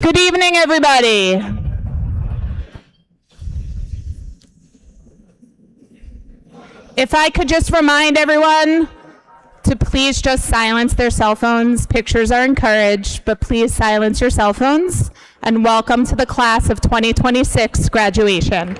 Good evening, everybody. If I could just remind everyone to please just silence their cell phones. Pictures are encouraged, but please silence your cell phones. And welcome to the class of 2026 graduation.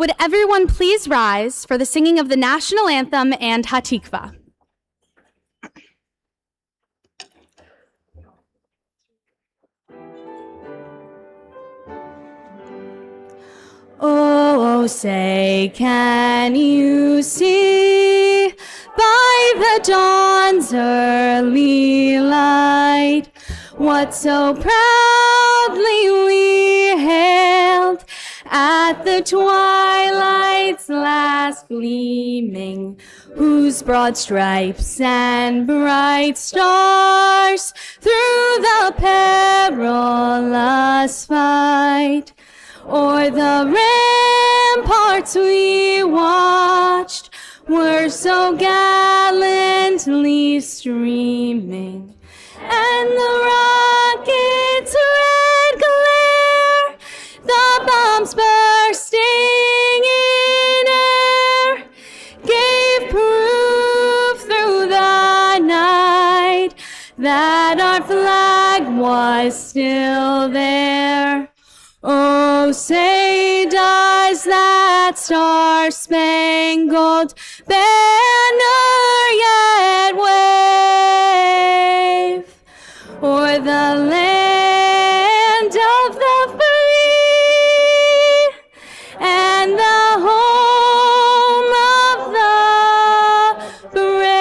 Would everyone please rise for the singing of the national anthem and Hatikva? Oh, say, can you see by the dawn's early light what so proudly we hailed at the twilight's last gleaming, whose broad stripes and bright stars through the perilous fight o'er the ramparts we watched were so gallantly streaming, and the rocket's red glare, the bombs bursting in air, gave proof through the night that our flag was still there. Oh, say, does that star-spangled banner yet wave o'er the land of the free and the home of the brave?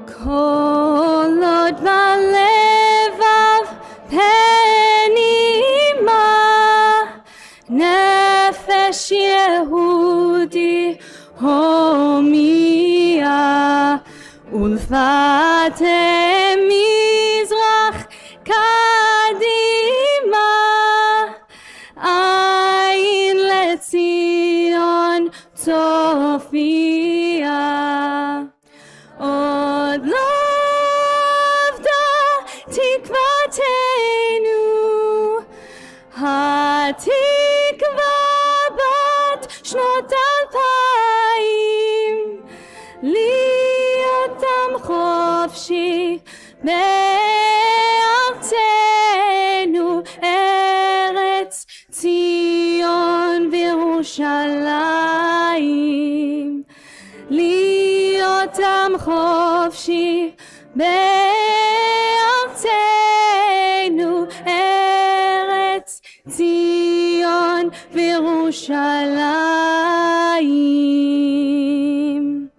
Kolot balevav penima nefesh Yehudi homia ulfate mizrach kadima ayin letzion Sophia. Od lovda tikvatenu, hatikva bat shnot alpayim, liyotam chofshi be'artenu, eretz Tzion v'Yerushalayim. Liyotam chofshi be'artenu, eretz Tzion v'Yerushalayim.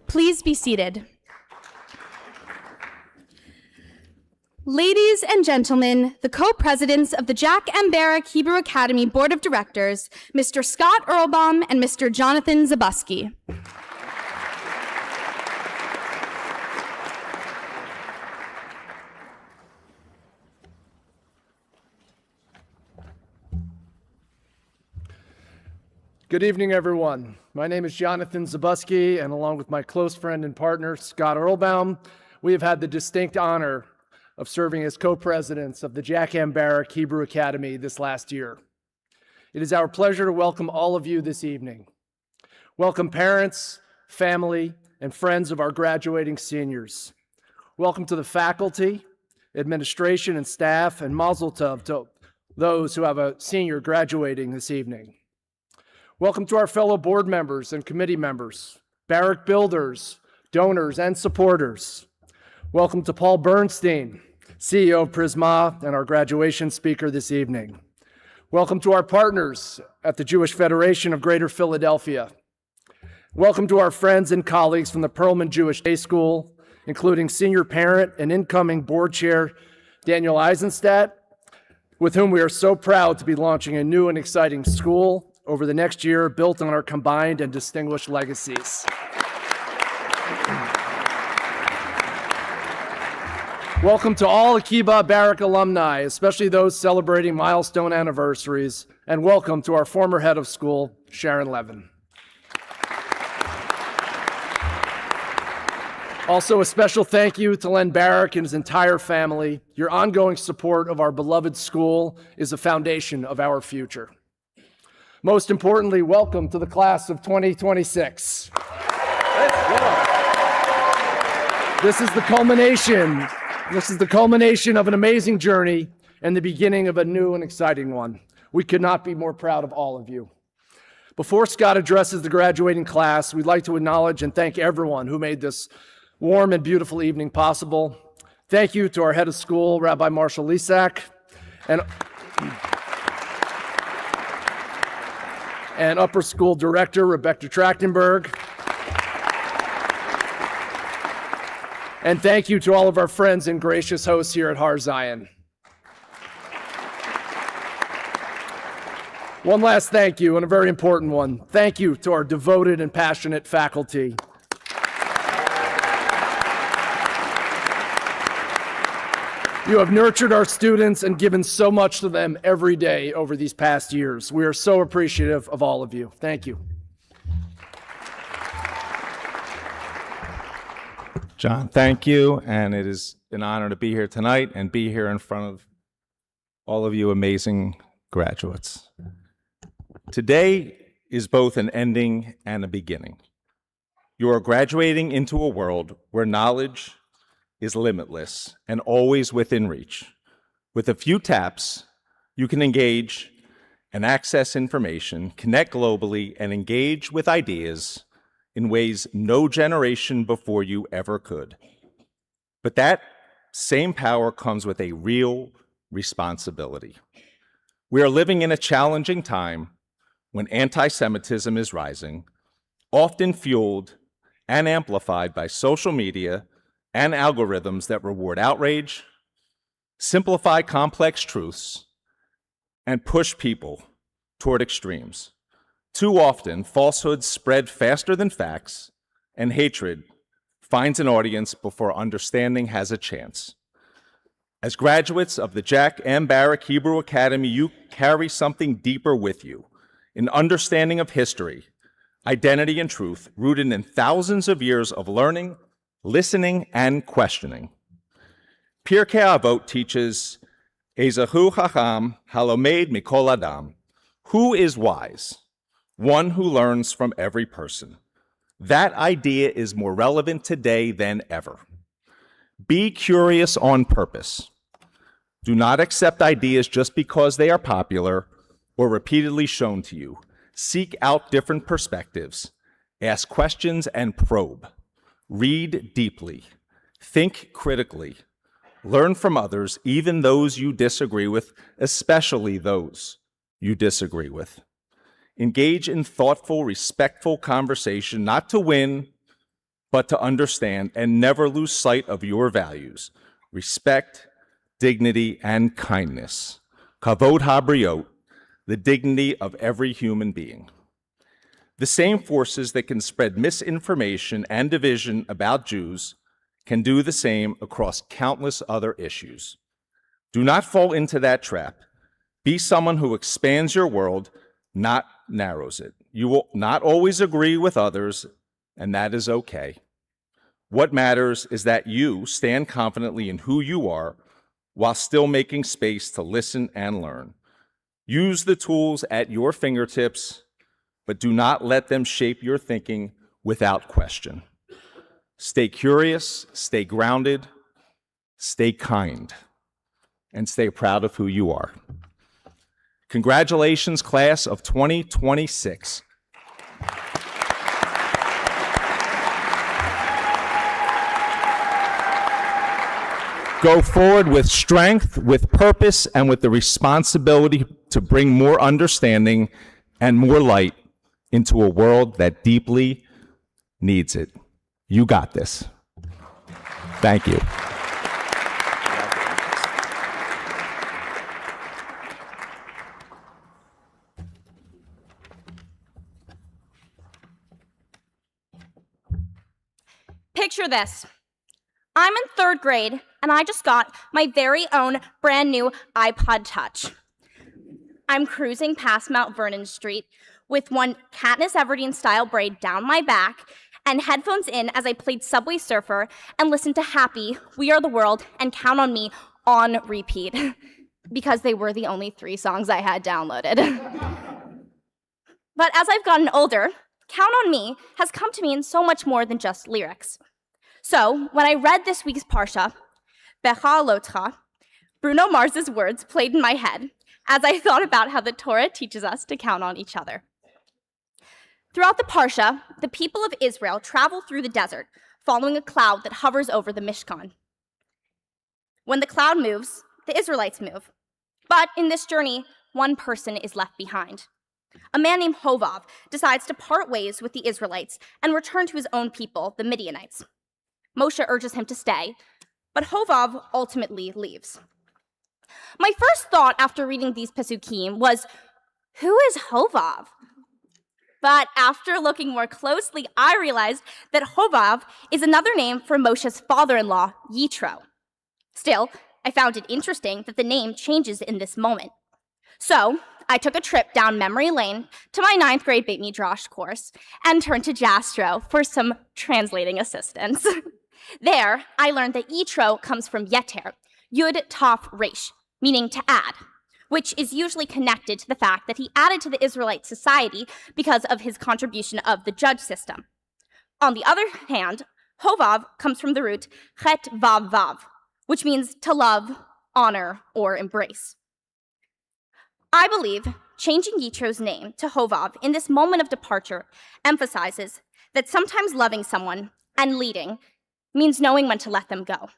Please be seated. Ladies and gentlemen, the co-presidents of the Jack M. Barrack Hebrew Academy Board of Directors, Mr. Scott Earlbaum and Mr. Jonathan Zabuski. Good evening, everyone. My name is Jonathan Zabuski, and along with my close friend and partner, Scott Earlbaum, we have had the distinct honor of serving as co-presidents of the Jack M. Barrack Hebrew Academy this last year. It is our pleasure to welcome all of you this evening. Welcome parents, family, and friends of our graduating seniors. Welcome to the faculty, administration, and staff, and mazel tov to those who have a senior graduating this evening. Welcome to our fellow board members and committee members, Barrack builders, donors, and supporters. Welcome to Paul Bernstein, CEO of Prisma and our graduation speaker this evening. Welcome to our partners at the Jewish Federation of Greater Philadelphia. Welcome to our friends and colleagues from the Perlman Jewish Day School, including senior parent and incoming board chair Daniel Eisenstadt, with whom we are so proud to be launching a new and exciting school over the next year built on our combined and distinguished legacies. Welcome to all Akiba Barrack alumni, especially those celebrating milestone anniversaries, and welcome to our former head of school, Sharon Levin. Also, a special thank you to Len Barrack and his entire family. Your ongoing support of our beloved school is the foundation of our future. Most importantly, welcome to the class of 2026. This is the culmination. This is the culmination of an amazing journey and the beginning of a new and exciting one. We could not be more proud of all of you. Before Scott addresses the graduating class, we'd like to acknowledge and thank everyone who made this warm and beautiful evening possible. Thank you to our head of school, Rabbi Marshall Lisak, and upper school director, Rebecca Trachtenberg. And thank you to all of our friends and gracious hosts here at Har Zion. One last thank you, and a very important one. Thank you to our devoted and passionate faculty. You have nurtured our students and given so much to them every day over these past years. We are so appreciative of all of you. Thank you. John, thank you, and it is an honor to be here tonight and be here in front of all of you amazing graduates. Today is both an ending and a beginning. You are graduating into a world where knowledge is limitless and always within reach. With a few taps, you can engage and access information, connect globally, and engage with ideas in ways no generation before you ever could. But that same power comes with a real responsibility. We are living in a challenging time when anti-Semitism is rising, often fueled and amplified by social media and algorithms that reward outrage, simplify complex truths, and push people toward extremes. Too often, falsehoods spread faster than facts, and hatred finds an audience before understanding has a chance. As graduates of the Jack M. Barrack Hebrew Academy, you carry something deeper with you, an understanding of history, identity, and truth rooted in thousands of years of learning, listening, and questioning. Pirkei Avot teaches, Ezehu Chacham Halomed Mikol Adam. Who is wise? One who learns from every person. That idea is more relevant today than ever. Be curious on purpose. Do not accept ideas just because they are popular or repeatedly shown to you. Seek out different perspectives. Ask questions and probe. Read deeply. Think critically. Learn from others, even those you disagree with, especially those you disagree with. Engage in thoughtful, respectful conversation, not to win, but to understand, and never lose sight of your values: respect, dignity, and kindness. Kavod habriot, the dignity of every human being. The same forces that can spread misinformation and division about Jews can do the same across countless other issues. Do not fall into that trap. Be someone who expands your world, not narrows it. You will not always agree with others, and that is okay. What matters is that you stand confidently in who you are while still making space to listen and learn. Use the tools at your fingertips, but do not let them shape your thinking without question. Stay curious, stay grounded, stay kind, and stay proud of who you are. Congratulations, class of 2026. Go forward with strength, with purpose, and with the responsibility to bring more understanding and more light into a world that deeply needs it. You got this. Thank you. Picture this. I'm in 3rd grade, and I just got my very own brand new iPod Touch. I'm cruising past Mount Vernon Street with one Katniss Everdeen-style braid down my back and headphones in as I played Subway Surfer and listened to Happy, We Are the World, and Count on Me on repeat, because they were the only 3 songs I had downloaded. But as I've gotten older, Count on Me has come to mean so much more than just lyrics. So when I read this week's Parsha, Becha Lotra, Bruno Mars's words played in my head as I thought about how the Torah teaches us to count on each other. Throughout the Parsha, the people of Israel travel through the desert, following a cloud that hovers over the Mishkan. When the cloud moves, the Israelites move. But in this journey, one person is left behind. A man named Hovav decides to part ways with the Israelites and return to his own people, the Midianites. Moshe urges him to stay, but Hovav ultimately leaves. My first thought after reading these Pesukim was, who is Hovav? But after looking more closely, I realized that Hovav is another name for Moshe's father-in-law, Yitro. Still, I found it interesting that the name changes in this moment. So I took a trip down memory lane to my 9th grade Beit Midrash course and turned to Jastro for some translating assistance. There, I learned that Yitro comes from Yeter, Yud Taf Resh, meaning to add, which is usually connected to the fact that he added to the Israelite society because of his contribution of the judge system. On the other hand, Hovav comes from the root Chet Vav Vav, which means to love, honor, or embrace. I believe changing Yitro's name to Hovav in this moment of departure emphasizes that sometimes loving someone and leading means knowing when to let them go,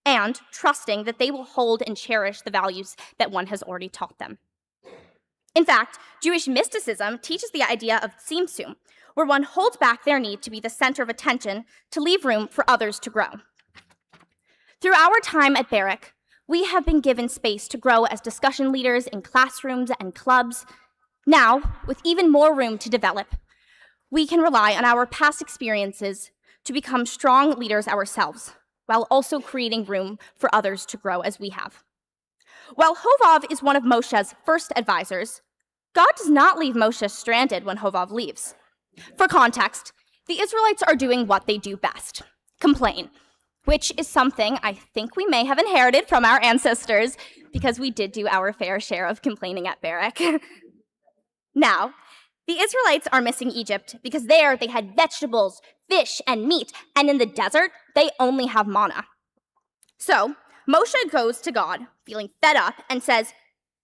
and trusting that they will hold and cherish the values that one has already taught them. In fact, Jewish mysticism teaches the idea of tzimtzum, where one holds back their need to be the center of attention to leave room for others to grow. Through our time at Barrack, we have been given space to grow as discussion leaders in classrooms and clubs. Now, with even more room to develop, we can rely on our past experiences to become strong leaders ourselves, while also creating room for others to grow as we have. While Hovav is one of Moshe's first advisors, God does not leave Moshe stranded when Hovav leaves. For context, the Israelites are doing what they do best: complain, which is something I think we may have inherited from our ancestors because we did do our fair share of complaining at Barrack. Now, the Israelites are missing Egypt because there they had vegetables, fish, and meat, and in the desert, they only have manna. So, Moshe goes to God, feeling fed up, and says,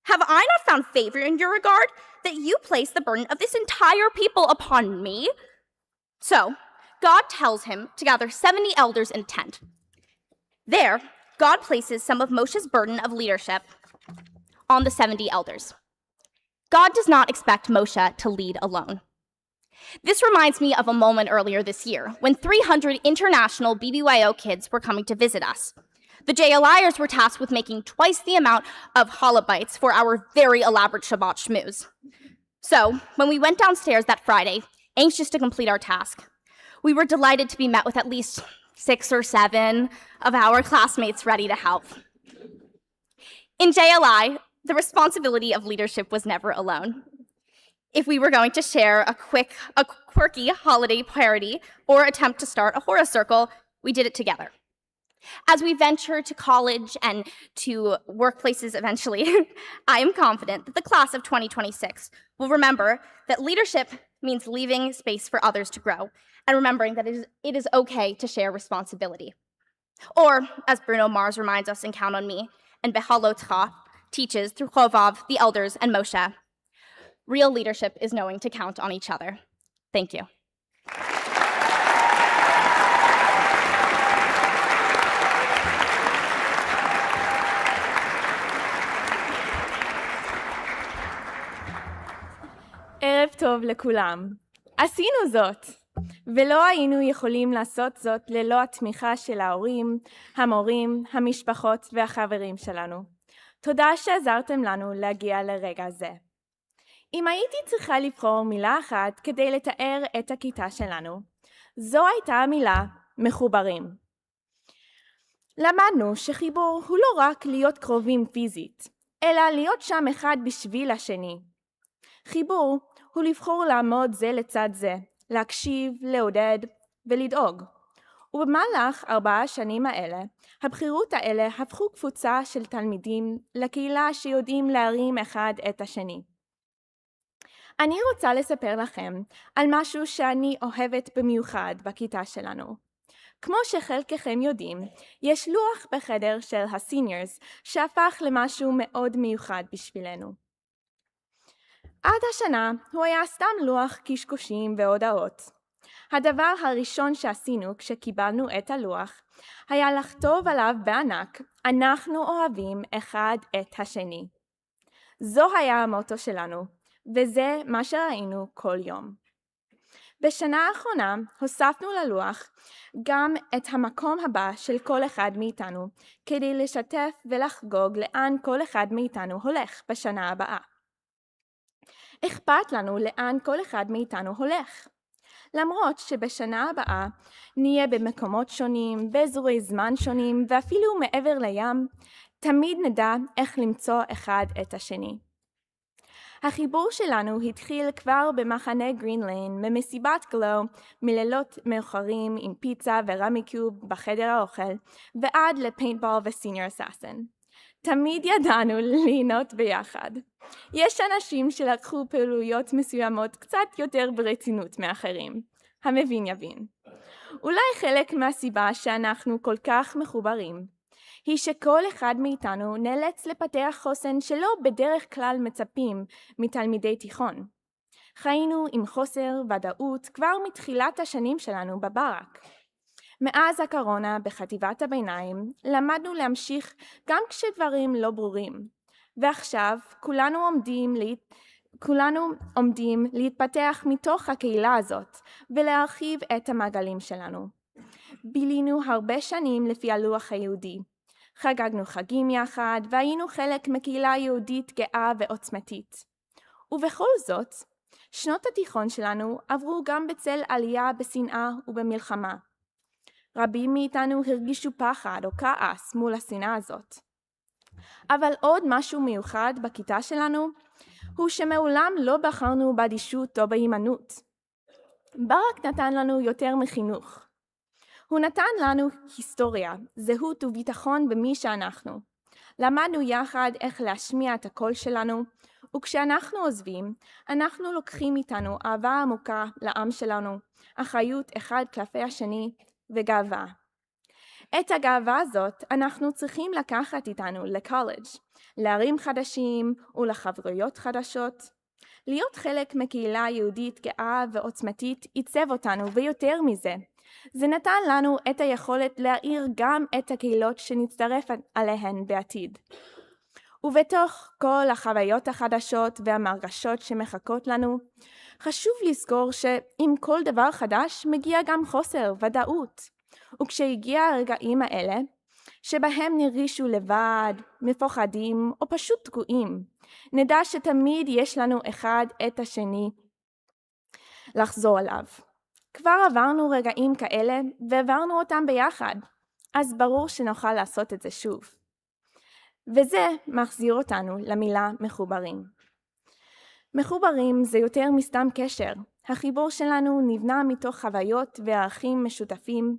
"Have I not found favor in your regard that you place the burden of this entire people upon me?" So, God tells him to gather 70 elders in a tent. There, God places some of Moshe's burden of leadership on the 70 elders. God does not expect Moshe to lead alone. This reminds me of a moment earlier this year when 300 international BBYO kids were coming to visit us. The JLIers were tasked with making twice the amount of challah bites for our very elaborate Shabbat shmooze. So, when we went downstairs that Friday, anxious to complete our task, we were delighted to be met with at least 6 or 7 of our classmates ready to help. In JLI, the responsibility of leadership was never alone. If we were going to share a quirky holiday party or attempt to start a horror circle, we did it together. As we venture to college and to workplaces eventually, I am confident that the class of 2026 will remember that leadership means leaving space for others to grow and remembering that it is okay to share responsibility. Or, as Bruno Mars reminds us in Count on Me, and Behalotra teaches through Chovav, the elders, and Moshe, real leadership is knowing to count on each other. Thank you. ערב טוב לכולם. עשינו זאת, ולא היינו יכולים לעשות זאת ללא התמיכה של ההורים, המורים, המשפחות והחברים שלנו. תודה שעזרתם לנו להגיע לרגע זה. אם הייתי צריכה לבחור מילה אחת כדי לתאר את הכיתה שלנו, זו הייתה המילה מחוברים. למדנו שחיבור הוא לא רק להיות קרובים פיזית, אלא להיות שם אחד בשביל השני. חיבור הוא לבחור לעמוד זה לצד זה, להקשיב, לעודד ולדאוג. ובמהלך 4 השנים האלה, הבחירות האלה הפכו קבוצה של תלמידים לקהילה שיודעים להרים אחד את השני. אני רוצה לספר לכם על משהו שאני אוהבת במיוחד בכיתה שלנו. כמו שחלקכם יודעים, יש לוח בחדר של הסיניורס שהפך למשהו מאוד מיוחד בשבילנו. עד השנה הוא היה סתם לוח קשקושים והודעות. הדבר הראשון שעשינו כשקיבלנו את הלוח היה לכתוב עליו בענק, אנחנו אוהבים אחד את השני. זו היה המוטו שלנו, וזה מה שראינו כל יום. בשנה האחרונה הוספנו ללוח גם את המקום הבא של כל אחד מאיתנו, כדי לשתף ולחגוג לאן כל אחד מאיתנו הולך בשנה הבאה. אכפת לנו לאן כל אחד מאיתנו הולך. למרות שבשנה הבאה נהיה במקומות שונים, באזורי זמן שונים ואפילו מעבר לים, תמיד נדע איך למצוא אחד את השני. החיבור שלנו התחיל כבר במחנה גרין ליין, ממסיבת גלו, מלילות מאוחרים עם פיצה ורמיקיוב בחדר האוכל, ועד לפיינטבול וסיניור אסאסן. תמיד ידענו ליהנות ביחד. יש אנשים שלקחו פעילויות מסוימות קצת יותר ברצינות מאחרים. המבין יבין. אולי חלק מהסיבה שאנחנו כל כך מחוברים, היא שכל אחד מאיתנו נאלץ לפתח חוסן שלא בדרך כלל מצפים מתלמידי תיכון. חיינו עם חוסר ודאות כבר מתחילת השנים שלנו בברק. מאז הקורונה בחטיבת הביניים למדנו להמשיך גם כשדברים לא ברורים. ועכשיו כולנו עומדים להתפתח מתוך הקהילה הזאת ולהרחיב את המעגלים שלנו. בילינו הרבה שנים לפי הלוח היהודי. חגגנו חגים יחד והיינו חלק מקהילה יהודית גאה ועוצמתית. ובכל זאת, שנות התיכון שלנו עברו גם בצל עלייה בשנאה ובמלחמה. רבים מאיתנו הרגישו פחד או כעס מול השנאה הזאת. אבל עוד משהו מיוחד בכיתה שלנו הוא שמעולם לא בחרנו באדישות או בהימנעות. ברק נתן לנו יותר מחינוך. הוא נתן לנו היסטוריה, זהות וביטחון במי שאנחנו. למדנו יחד איך להשמיע את הקול שלנו, וכשאנחנו עוזבים, אנחנו לוקחים איתנו אהבה עמוקה לעם שלנו, אחריות אחד כלפי השני וגאווה. את הגאווה הזאת אנחנו צריכים לקחת איתנו לקולג', לערים חדשים ולחברויות חדשות. להיות חלק מקהילה יהודית גאה ועוצמתית עיצב אותנו, ויותר מזה, זה נתן לנו את היכולת להאיר גם את הקהילות שנצטרף עליהן בעתיד. ובתוך כל החוויות החדשות והמרגשות שמחכות לנו, חשוב לזכור שעם כל דבר חדש מגיע גם חוסר ודאות. וכשהגיע הרגעים האלה, שבהם נרגישו לבד, מפוחדים או פשוט תקועים, נדע שתמיד יש לנו אחד את השני לחזור עליו. כבר עברנו רגעים כאלה ועברנו אותם ביחד, אז ברור שנוכל לעשות את זה שוב. וזה מחזיר אותנו למילה מחוברים. מחוברים זה יותר מסתם קשר. החיבור שלנו נבנה מתוך חוויות וערכים משותפים.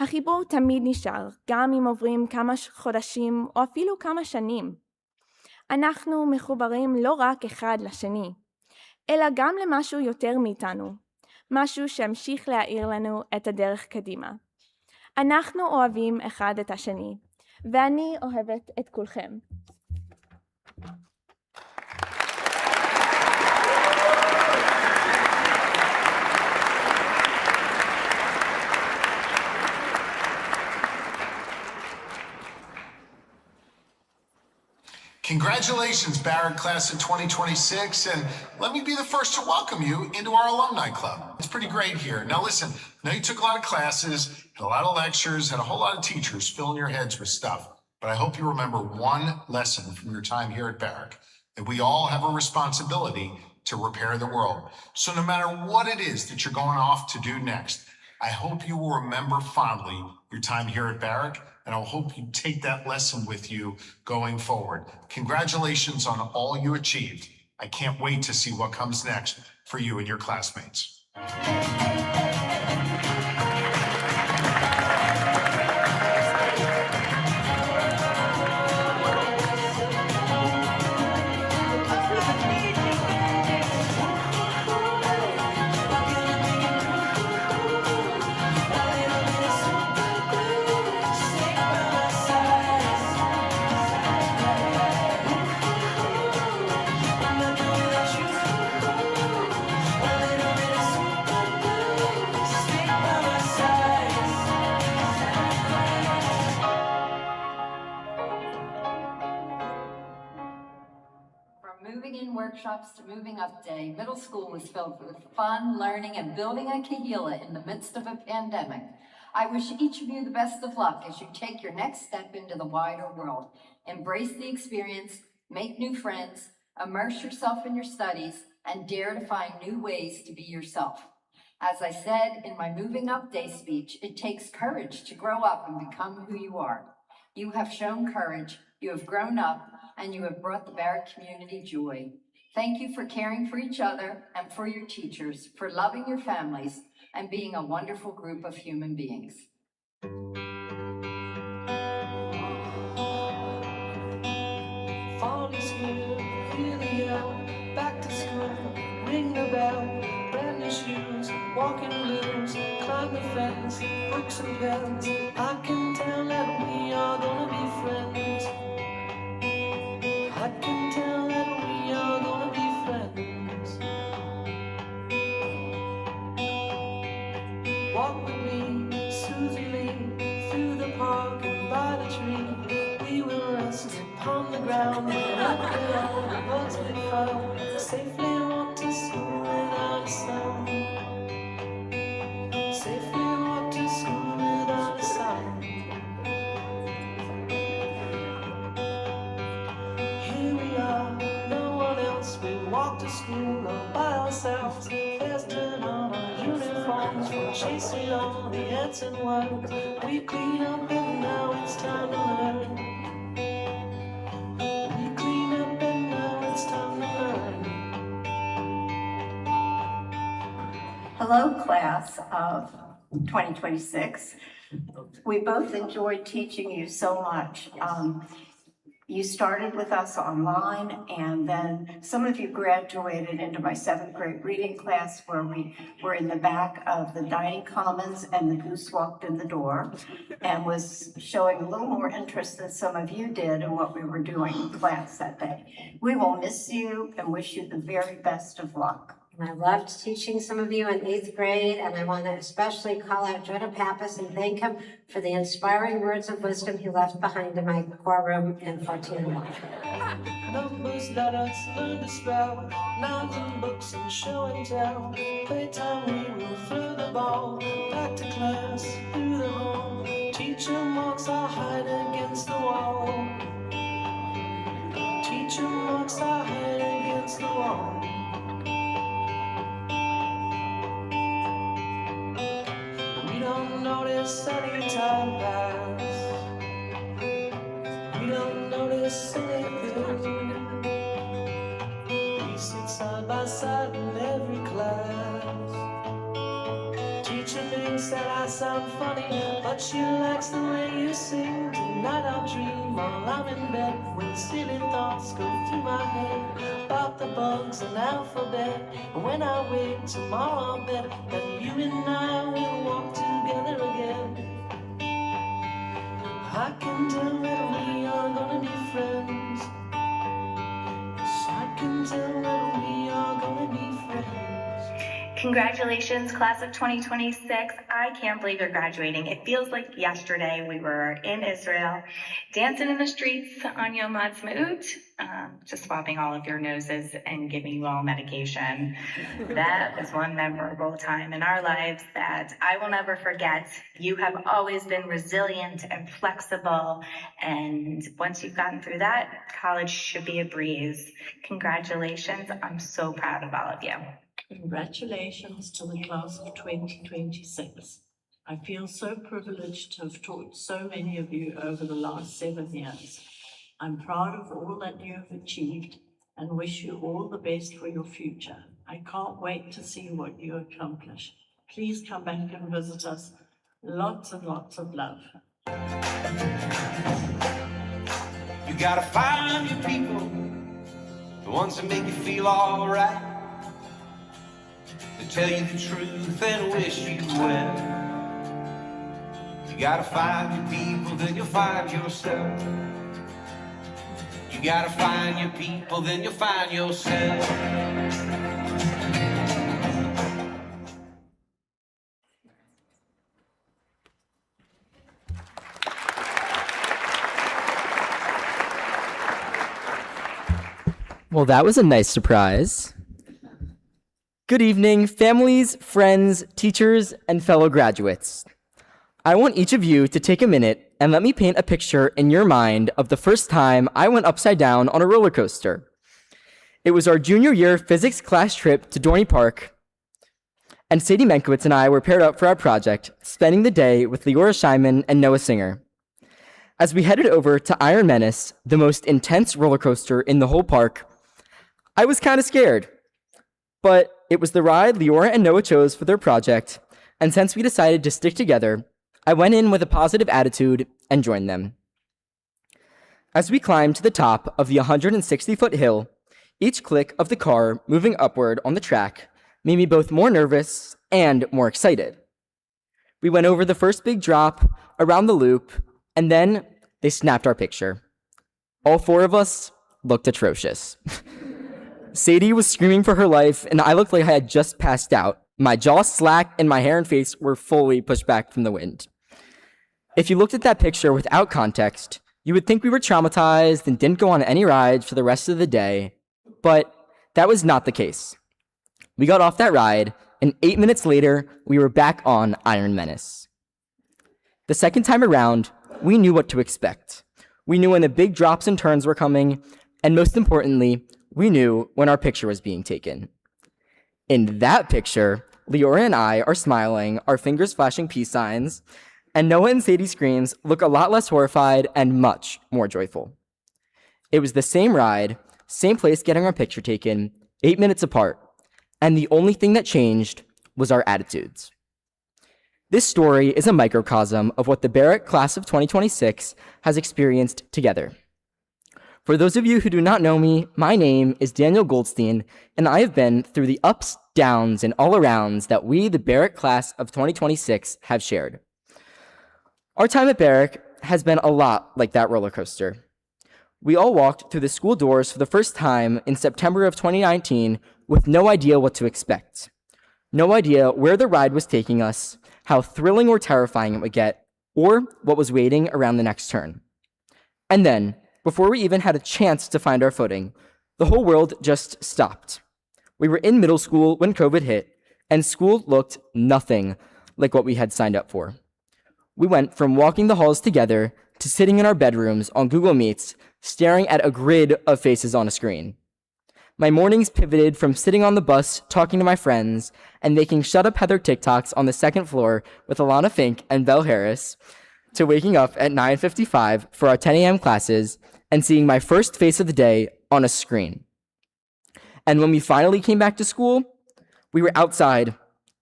החיבור תמיד נשאר, גם אם עוברים כמה חודשים או אפילו כמה שנים. אנחנו מחוברים לא רק אחד לשני, אלא גם למשהו יותר מאיתנו, משהו שהמשיך להאיר לנו את הדרך קדימה. אנחנו אוהבים אחד את השני, ואני אוהבת את כולכם. Congratulations, Barrack class of 2026, and let me be the first to welcome you into our alumni club. It's pretty great here. Now listen, I know you took a lot of classes, had a lot of lectures, had a whole lot of teachers filling your heads with stuff, but I hope you remember one lesson from your time here at Barrack, that we all have a responsibility to repair the world. So no matter what it is that you're going off to do next, I hope you will remember fondly your time here at Barrack, and I hope you take that lesson with you going forward. Congratulations on all you achieved. I can't wait to see what comes next for you and your classmates. workshops to Moving Up Day, middle school was filled with fun, learning, and building a kahila in the midst of a pandemic. I wish each of you the best of luck as you take your next step into the wider world. Embrace the experience, make new friends, immerse yourself in your studies, and dare to find new ways to be yourself. As I said in my Moving Up Day speech, it takes courage to grow up and become who you are. You have shown courage, you have grown up, and you have brought the Barrack community joy. Thank you for caring for each other and for your teachers, for loving your families, and being a wonderful group of human beings. Fall is here, feel the air, back to school, ring the bell, brand new shoes, walking blues, climb the fence, books and pens. I can tell that we are gonna be friends. I can tell that we are gonna be friends. Walk with me, Susie Lee, through the park and by the tree. We will rest upon the ground and look at all the bugs we found. Safely walk to school without a sound. Safely walk to school without a sound. Here we are, no one else. We walk to school all by ourselves. There's dirt on our uniforms from chasing all the ants and worms. We clean up and now it's time to learn. We clean up and now it's time to learn. Hello, class of 2026. We both enjoyed teaching you so much. You started with us online, and then some of you graduated into my 7th grade reading class, where we were in the back of the dining commons and the goose walked in the door and was showing a little more interest than some of you did in what we were doing in class that day. We will miss you and wish you the very best of luck. And I loved teaching some of you in 8th grade, and I want to especially call out Jonah Pappas and thank him for the inspiring words of wisdom he left behind in my core room in 1401. Numbers, letters, learn to spell, nouns and books and show and tell. Playtime, we will throw the ball, back to class, through the hall. Teacher marks our hide against the wall. Teacher marks our hide against the wall. We don't notice any time pass. We don't notice anything. We sit side by side in every class. Teacher thinks that I sound funny, but she likes the way you sing. Tonight I'll dream while I'm in bed, when silly thoughts go through my head about the bugs and alphabet. And when I wake tomorrow, I'll bet that you and I will walk together again. I can tell that we are gonna be friends. Yes, I can tell that we are gonna be friends. Congratulations, class of 2026. I can't believe you're graduating. It feels like yesterday we were in Israel, dancing in the streets on Yom Ha'atzmaut, just swapping all of your noses and giving you all medication. That was one memorable time in our lives that I will never forget. You have always been resilient and flexible, and once you've gotten through that, college should be a breeze. Congratulations. I'm so proud of all of you. Congratulations to the class of 2026. I feel so privileged to have taught so many of you over the last 7 years. I'm proud of all that you have achieved and wish you all the best for your future. I can't wait to see what you accomplish. Please come back and visit us. Lots and lots of love. You gotta find your people, the ones that make you feel all right, to tell you the truth and wish you well. You gotta find your people, then you'll find yourself. You gotta find your people, then you'll find yourself. Well, that was a nice surprise. Good evening, families, friends, teachers, and fellow graduates. I want each of you to take a minute and let me paint a picture in your mind of the first time I went upside down on a roller coaster. It was our junior year physics class trip to Dorney Park, and Sadie Menkowitz and I were paired up for our project, spending the day with Leora Scheinman and Noah Singer. As we headed over to Iron Menace, the most intense roller coaster in the whole park, I was kind of scared. But it was the ride Leora and Noah chose for their project, and since we decided to stick together, I went in with a positive attitude and joined them. As we climbed to the top of the 160-foot hill, each click of the car moving upward on the track made me both more nervous and more excited. We went over the first big drop, around the loop, and then they snapped our picture. All four of us looked atrocious. Sadie was screaming for her life, and I looked like I had just passed out. My jaw slack and my hair and face were fully pushed back from the wind. If you looked at that picture without context, you would think we were traumatized and didn't go on any rides for the rest of the day, but that was not the case. We got off that ride, and 8 minutes later, we were back on Iron Menace. The second time around, we knew what to expect. We knew when the big drops and turns were coming, and most importantly, we knew when our picture was being taken. In that picture, Leora and I are smiling, our fingers flashing peace signs, and Noah and Sadie's screams look a lot less horrified and much more joyful. It was the same ride, same place getting our picture taken, 8 minutes apart, and the only thing that changed was our attitudes. This story is a microcosm of what the Barrack class of 2026 has experienced together. For those of you who do not know me, my name is Daniel Goldstein, and I have been through the ups, downs, and all-arounds that we, the Barrack class of 2026, have shared. Our time at Barrack has been a lot like that roller coaster. We all walked through the school doors for the first time in September of 2019 with no idea what to expect. No idea where the ride was taking us, how thrilling or terrifying it would get, or what was waiting around the next turn. And then, before we even had a chance to find our footing, the whole world just stopped. We were in middle school when COVID hit, and school looked nothing like what we had signed up for. We went from walking the halls together to sitting in our bedrooms on Google Meets, staring at a grid of faces on a screen. My mornings pivoted from sitting on the bus talking to my friends and making Shut Up Heather TikToks on the second floor with Alana Fink and Belle Harris to waking up at 9:55 for our 10 a.m. classes and seeing my first face of the day on a screen. And when we finally came back to school, we were outside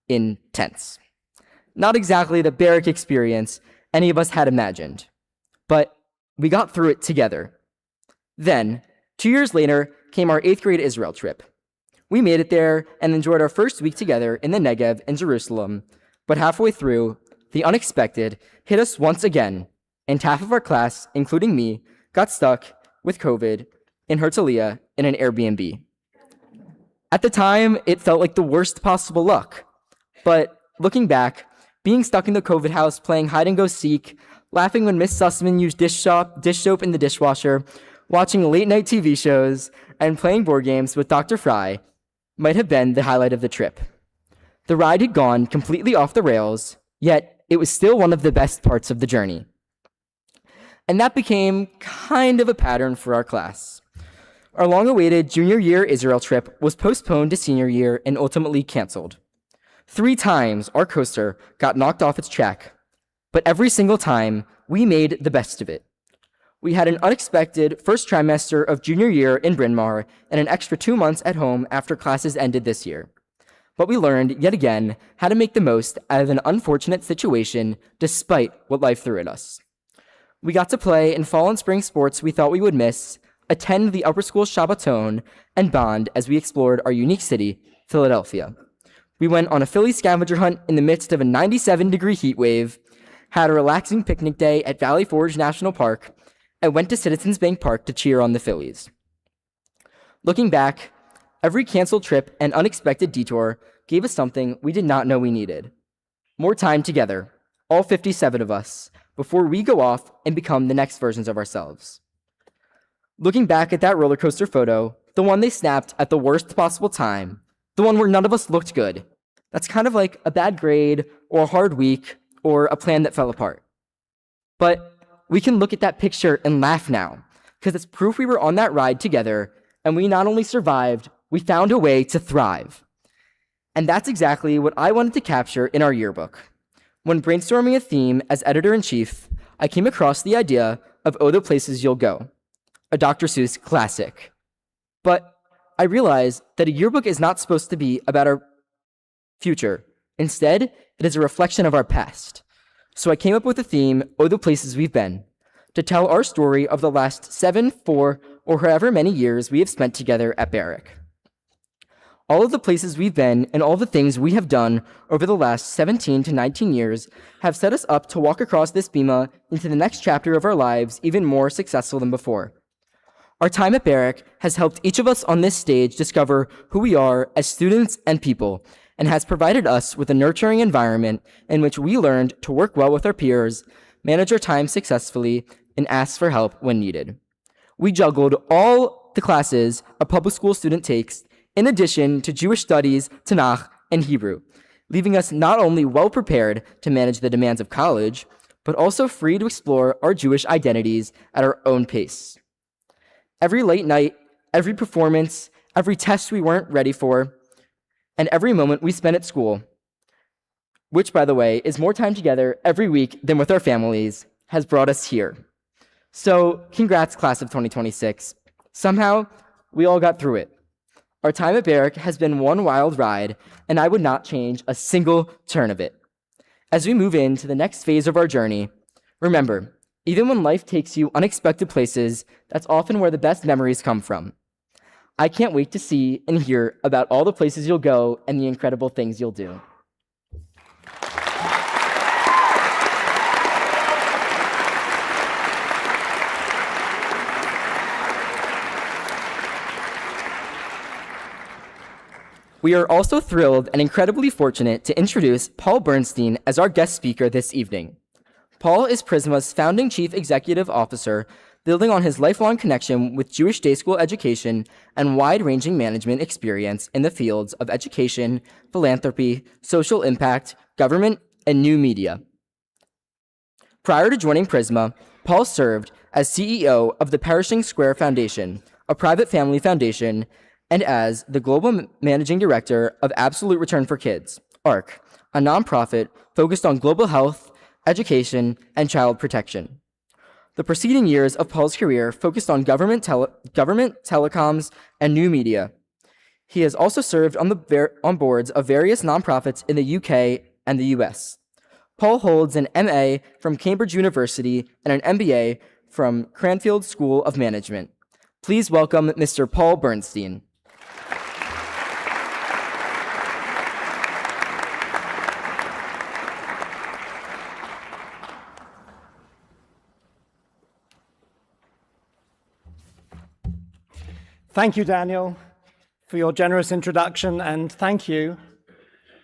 in tents. Not exactly the Barrack experience any of us had imagined, but we got through it together. Then, 2 years later, came our 8th grade Israel trip. We made it there and enjoyed our first week together in the Negev in Jerusalem, but halfway through, the unexpected hit us once again, and half of our class, including me, got stuck with COVID in Herzliya in an Airbnb. At the time, it felt like the worst possible luck, but looking back, being stuck in the COVID house playing hide-and-go-seek, laughing when Miss Sussman used dish soap in the dishwasher, watching late-night TV shows, and playing board games with Dr. Fry might have been the highlight of the trip. The ride had gone completely off the rails, yet it was still one of the best parts of the journey. And that became kind of a pattern for our class. Our long-awaited junior year Israel trip was postponed to senior year and ultimately canceled. 3 times our coaster got knocked off its track, but every single time we made the best of it. We had an unexpected first trimester of junior year in Bryn Mawr and an extra 2 months at home after classes ended this year. But we learned, yet again, how to make the most out of an unfortunate situation despite what life threw at us. We got to play in fall and spring sports we thought we would miss, attend the upper school Shabbaton, and bond as we explored our unique city, Philadelphia. We went on a Philly scavenger hunt in the midst of a 97-degree heat wave, had a relaxing picnic day at Valley Forge National Park, and went to Citizens Bank Park to cheer on the Phillies. Looking back, every canceled trip and unexpected detour gave us something we did not know we needed. More time together, all 57 of us, before we go off and become the next versions of ourselves. Looking back at that roller coaster photo, the one they snapped at the worst possible time, the one where none of us looked good. That's kind of like a bad grade or a hard week or a plan that fell apart. But we can look at that picture and laugh now, because it's proof we were on that ride together, and we not only survived, we found a way to thrive. And that's exactly what I wanted to capture in our yearbook. When brainstorming a theme as editor-in-chief, I came across the idea of Oh, the Places You'll Go, a Dr. Seuss classic. But I realized that a yearbook is not supposed to be about our future. Instead, it is a reflection of our past. So I came up with the theme, Oh, the Places We've Been, to tell our story of the last 7, 4, or however many years we have spent together at Barrack. All of the places we've been and all the things we have done over the last 17 to 19 years have set us up to walk across this bima into the next chapter of our lives even more successful than before. Our time at Barrack has helped each of us on this stage discover who we are as students and people, and has provided us with a nurturing environment in which we learned to work well with our peers, manage our time successfully, and ask for help when needed. We juggled all the classes a public school student takes, in addition to Jewish studies, Tanakh, and Hebrew, leaving us not only well prepared to manage the demands of college, but also free to explore our Jewish identities at our own pace. Every late night, every performance, every test we weren't ready for, and every moment we spent at school, which, by the way, is more time together every week than with our families, has brought us here. So, congrats, class of 2026. Somehow, we all got through it. Our time at Barrack has been one wild ride, and I would not change a single turn of it. As we move into the next phase of our journey, remember, even when life takes you unexpected places, that's often where the best memories come from. I can't wait to see and hear about all the places you'll go and the incredible things you'll do. We are also thrilled and incredibly fortunate to introduce Paul Bernstein as our guest speaker this evening. Paul is Prisma's founding chief executive officer, building on his lifelong connection with Jewish day school education and wide-ranging management experience in the fields of education, philanthropy, social impact, government, and new media. Prior to joining Prisma, Paul served as CEO of the Perishing Square Foundation, a private family foundation, and as the global managing director of Absolute Return for Kids, ARC, a nonprofit focused on global health, education, and child protection. The preceding years of Paul's career focused on government, telecoms, and new media. He has also served on boards of various nonprofits in the UK and the US. Paul holds an MA from Cambridge University and an MBA from Cranfield School of Management. Please welcome Mr. Paul Bernstein. Thank you, Daniel, for your generous introduction, and thank you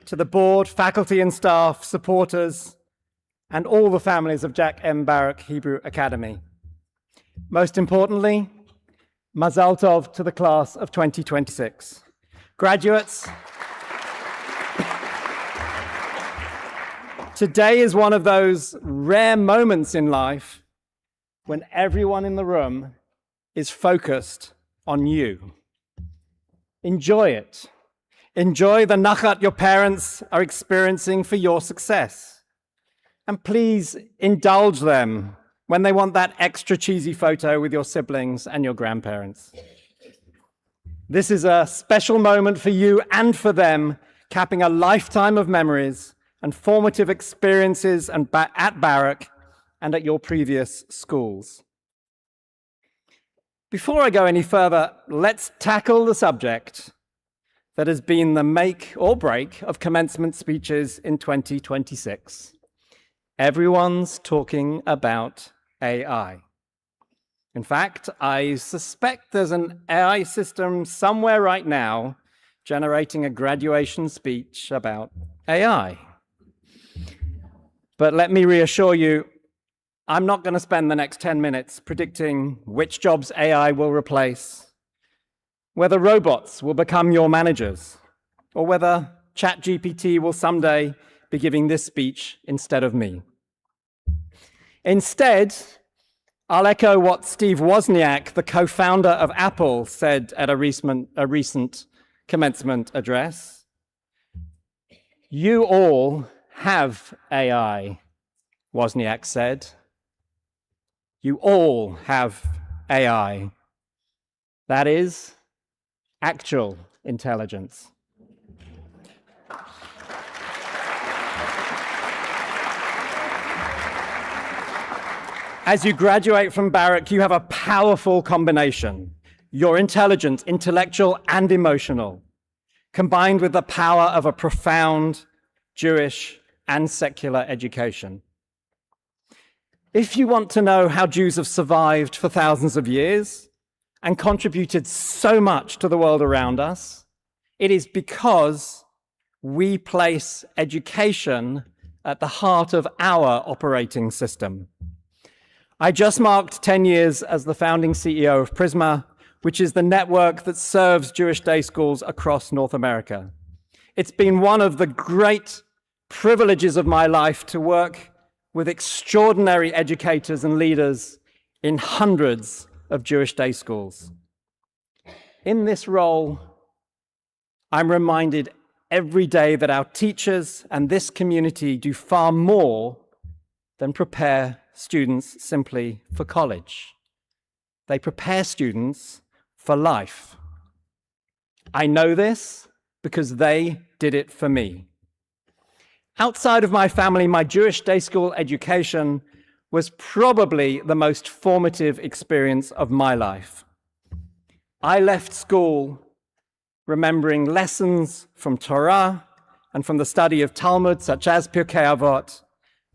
to the board, faculty and staff, supporters, and all the families of Jack M. Barrack Hebrew Academy. Most importantly, Mazal Tov to the class of 2026. Graduates, today is one of those rare moments in life when everyone in the room is focused on you. Enjoy it. Enjoy the nachat your parents are experiencing for your success. And please indulge them when they want that extra cheesy photo with your siblings and your grandparents. This is a special moment for you and for them, capping a lifetime of memories and formative experiences at Barrack and at your previous schools. Before I go any further, let's tackle the subject that has been the make or break of commencement speeches in 2026. Everyone's talking about AI. In fact, I suspect there's an AI system somewhere right now generating a graduation speech about AI. But let me reassure you, I'm not going to spend the next 10 minutes predicting which jobs AI will replace, whether robots will become your managers, or whether ChatGPT will someday be giving this speech instead of me. Instead, I'll echo what Steve Wozniak, the co-founder of Apple, said at a recent commencement address. You all have AI, Wozniak said. You all have AI. That is actual intelligence. As you graduate from Barrack, you have a powerful combination. You're intelligent, intellectual, and emotional, combined with the power of a profound Jewish and secular education. If you want to know how Jews have survived for thousands of years and contributed so much to the world around us, it is because we place education at the heart of our operating system. I just marked 10 years as the founding CEO of Prisma, which is the network that serves Jewish day schools across North America. It's been one of the great privileges of my life to work with extraordinary educators and leaders in hundreds of Jewish day schools. In this role, I'm reminded every day that our teachers and this community do far more than prepare students simply for college. They prepare students for life. I know this because they did it for me. Outside of my family, my Jewish day school education was probably the most formative experience of my life. I left school remembering lessons from Torah and from the study of Talmud, such as Pirkei Avot,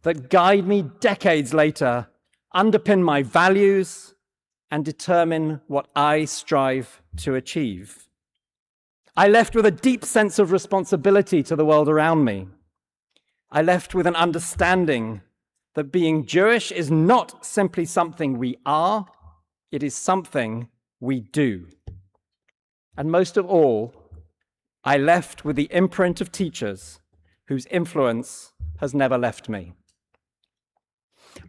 that guide me decades later, underpin my values, and determine what I strive to achieve. I left with a deep sense of responsibility to the world around me. I left with an understanding that being Jewish is not simply something we are, it is something we do. And most of all, I left with the imprint of teachers whose influence has never left me.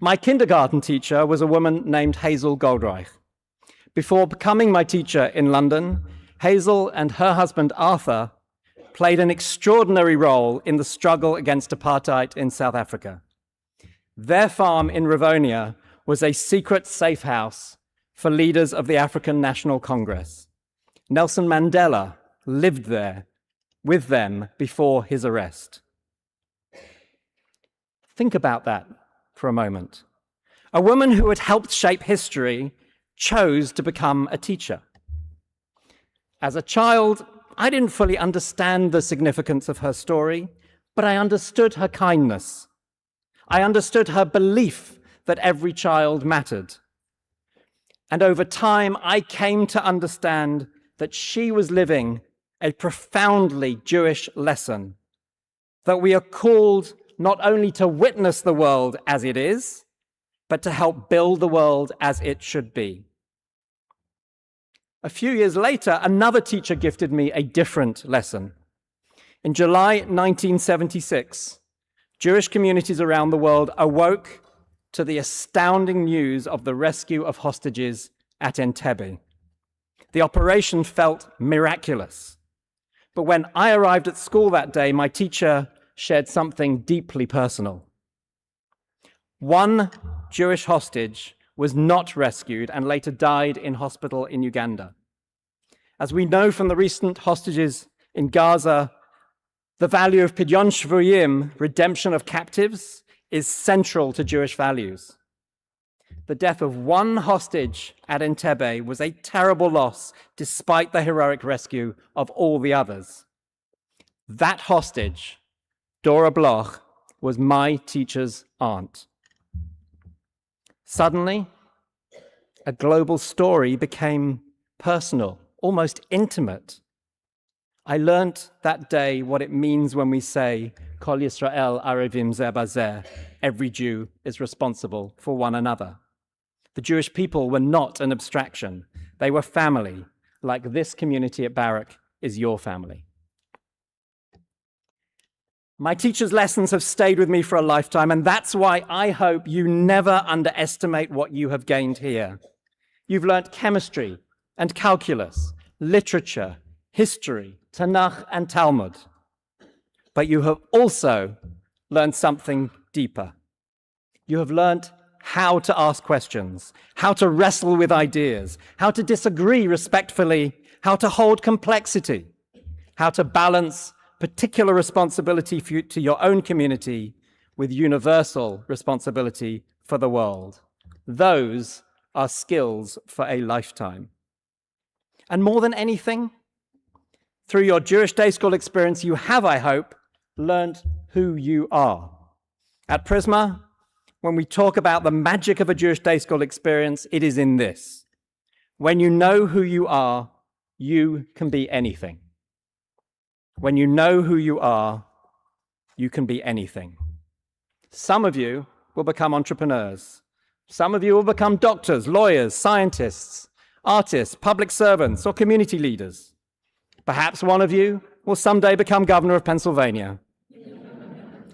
My kindergarten teacher was a woman named Hazel Goldreich. Before becoming my teacher in London, Hazel and her husband Arthur played an extraordinary role in the struggle against apartheid in South Africa. Their farm in Rivonia was a secret safe house for leaders of the African National Congress. Nelson Mandela lived there with them before his arrest. Think about that for a moment. A woman who had helped shape history chose to become a teacher. As a child, I didn't fully understand the significance of her story, but I understood her kindness. I understood her belief that every child mattered. And over time, I came to understand that she was living a profoundly Jewish lesson, that we are called not only to witness the world as it is, but to help build the world as it should be. A few years later, another teacher gifted me a different lesson. In July 1976, Jewish communities around the world awoke to the astounding news of the rescue of hostages at Entebbe. The operation felt miraculous. But when I arrived at school that day, my teacher shared something deeply personal. One Jewish hostage was not rescued and later died in hospital in Uganda. As we know from the recent hostages in Gaza, the value of Pidyon Shvuyim, redemption of captives, is central to Jewish values. The death of one hostage at Entebbe was a terrible loss, despite the heroic rescue of all the others. That hostage, Dora Bloch, was my teacher's aunt. Suddenly, a global story became personal, almost intimate. I learnt that day what it means when we say, Kol Yisrael Arevim Zeh Bazeh, every Jew is responsible for one another. The Jewish people were not an abstraction. They were family, like this community at Barrack is your family. My teachers' lessons have stayed with me for a lifetime, and that's why I hope you never underestimate what you have gained here. You've learnt chemistry and calculus, literature, history, Tanakh and Talmud. But you have also learned something deeper. You have learnt how to ask questions, how to wrestle with ideas, how to disagree respectfully, how to hold complexity, how to balance particular responsibility to your own community with universal responsibility for the world. Those are skills for a lifetime. And more than anything, through your Jewish day school experience, you have, I hope, learned who you are. At Prisma, when we talk about the magic of a Jewish day school experience, it is in this. When you know who you are, you can be anything. When you know who you are, you can be anything. Some of you will become entrepreneurs. Some of you will become doctors, lawyers, scientists, artists, public servants, or community leaders. Perhaps one of you will someday become governor of Pennsylvania.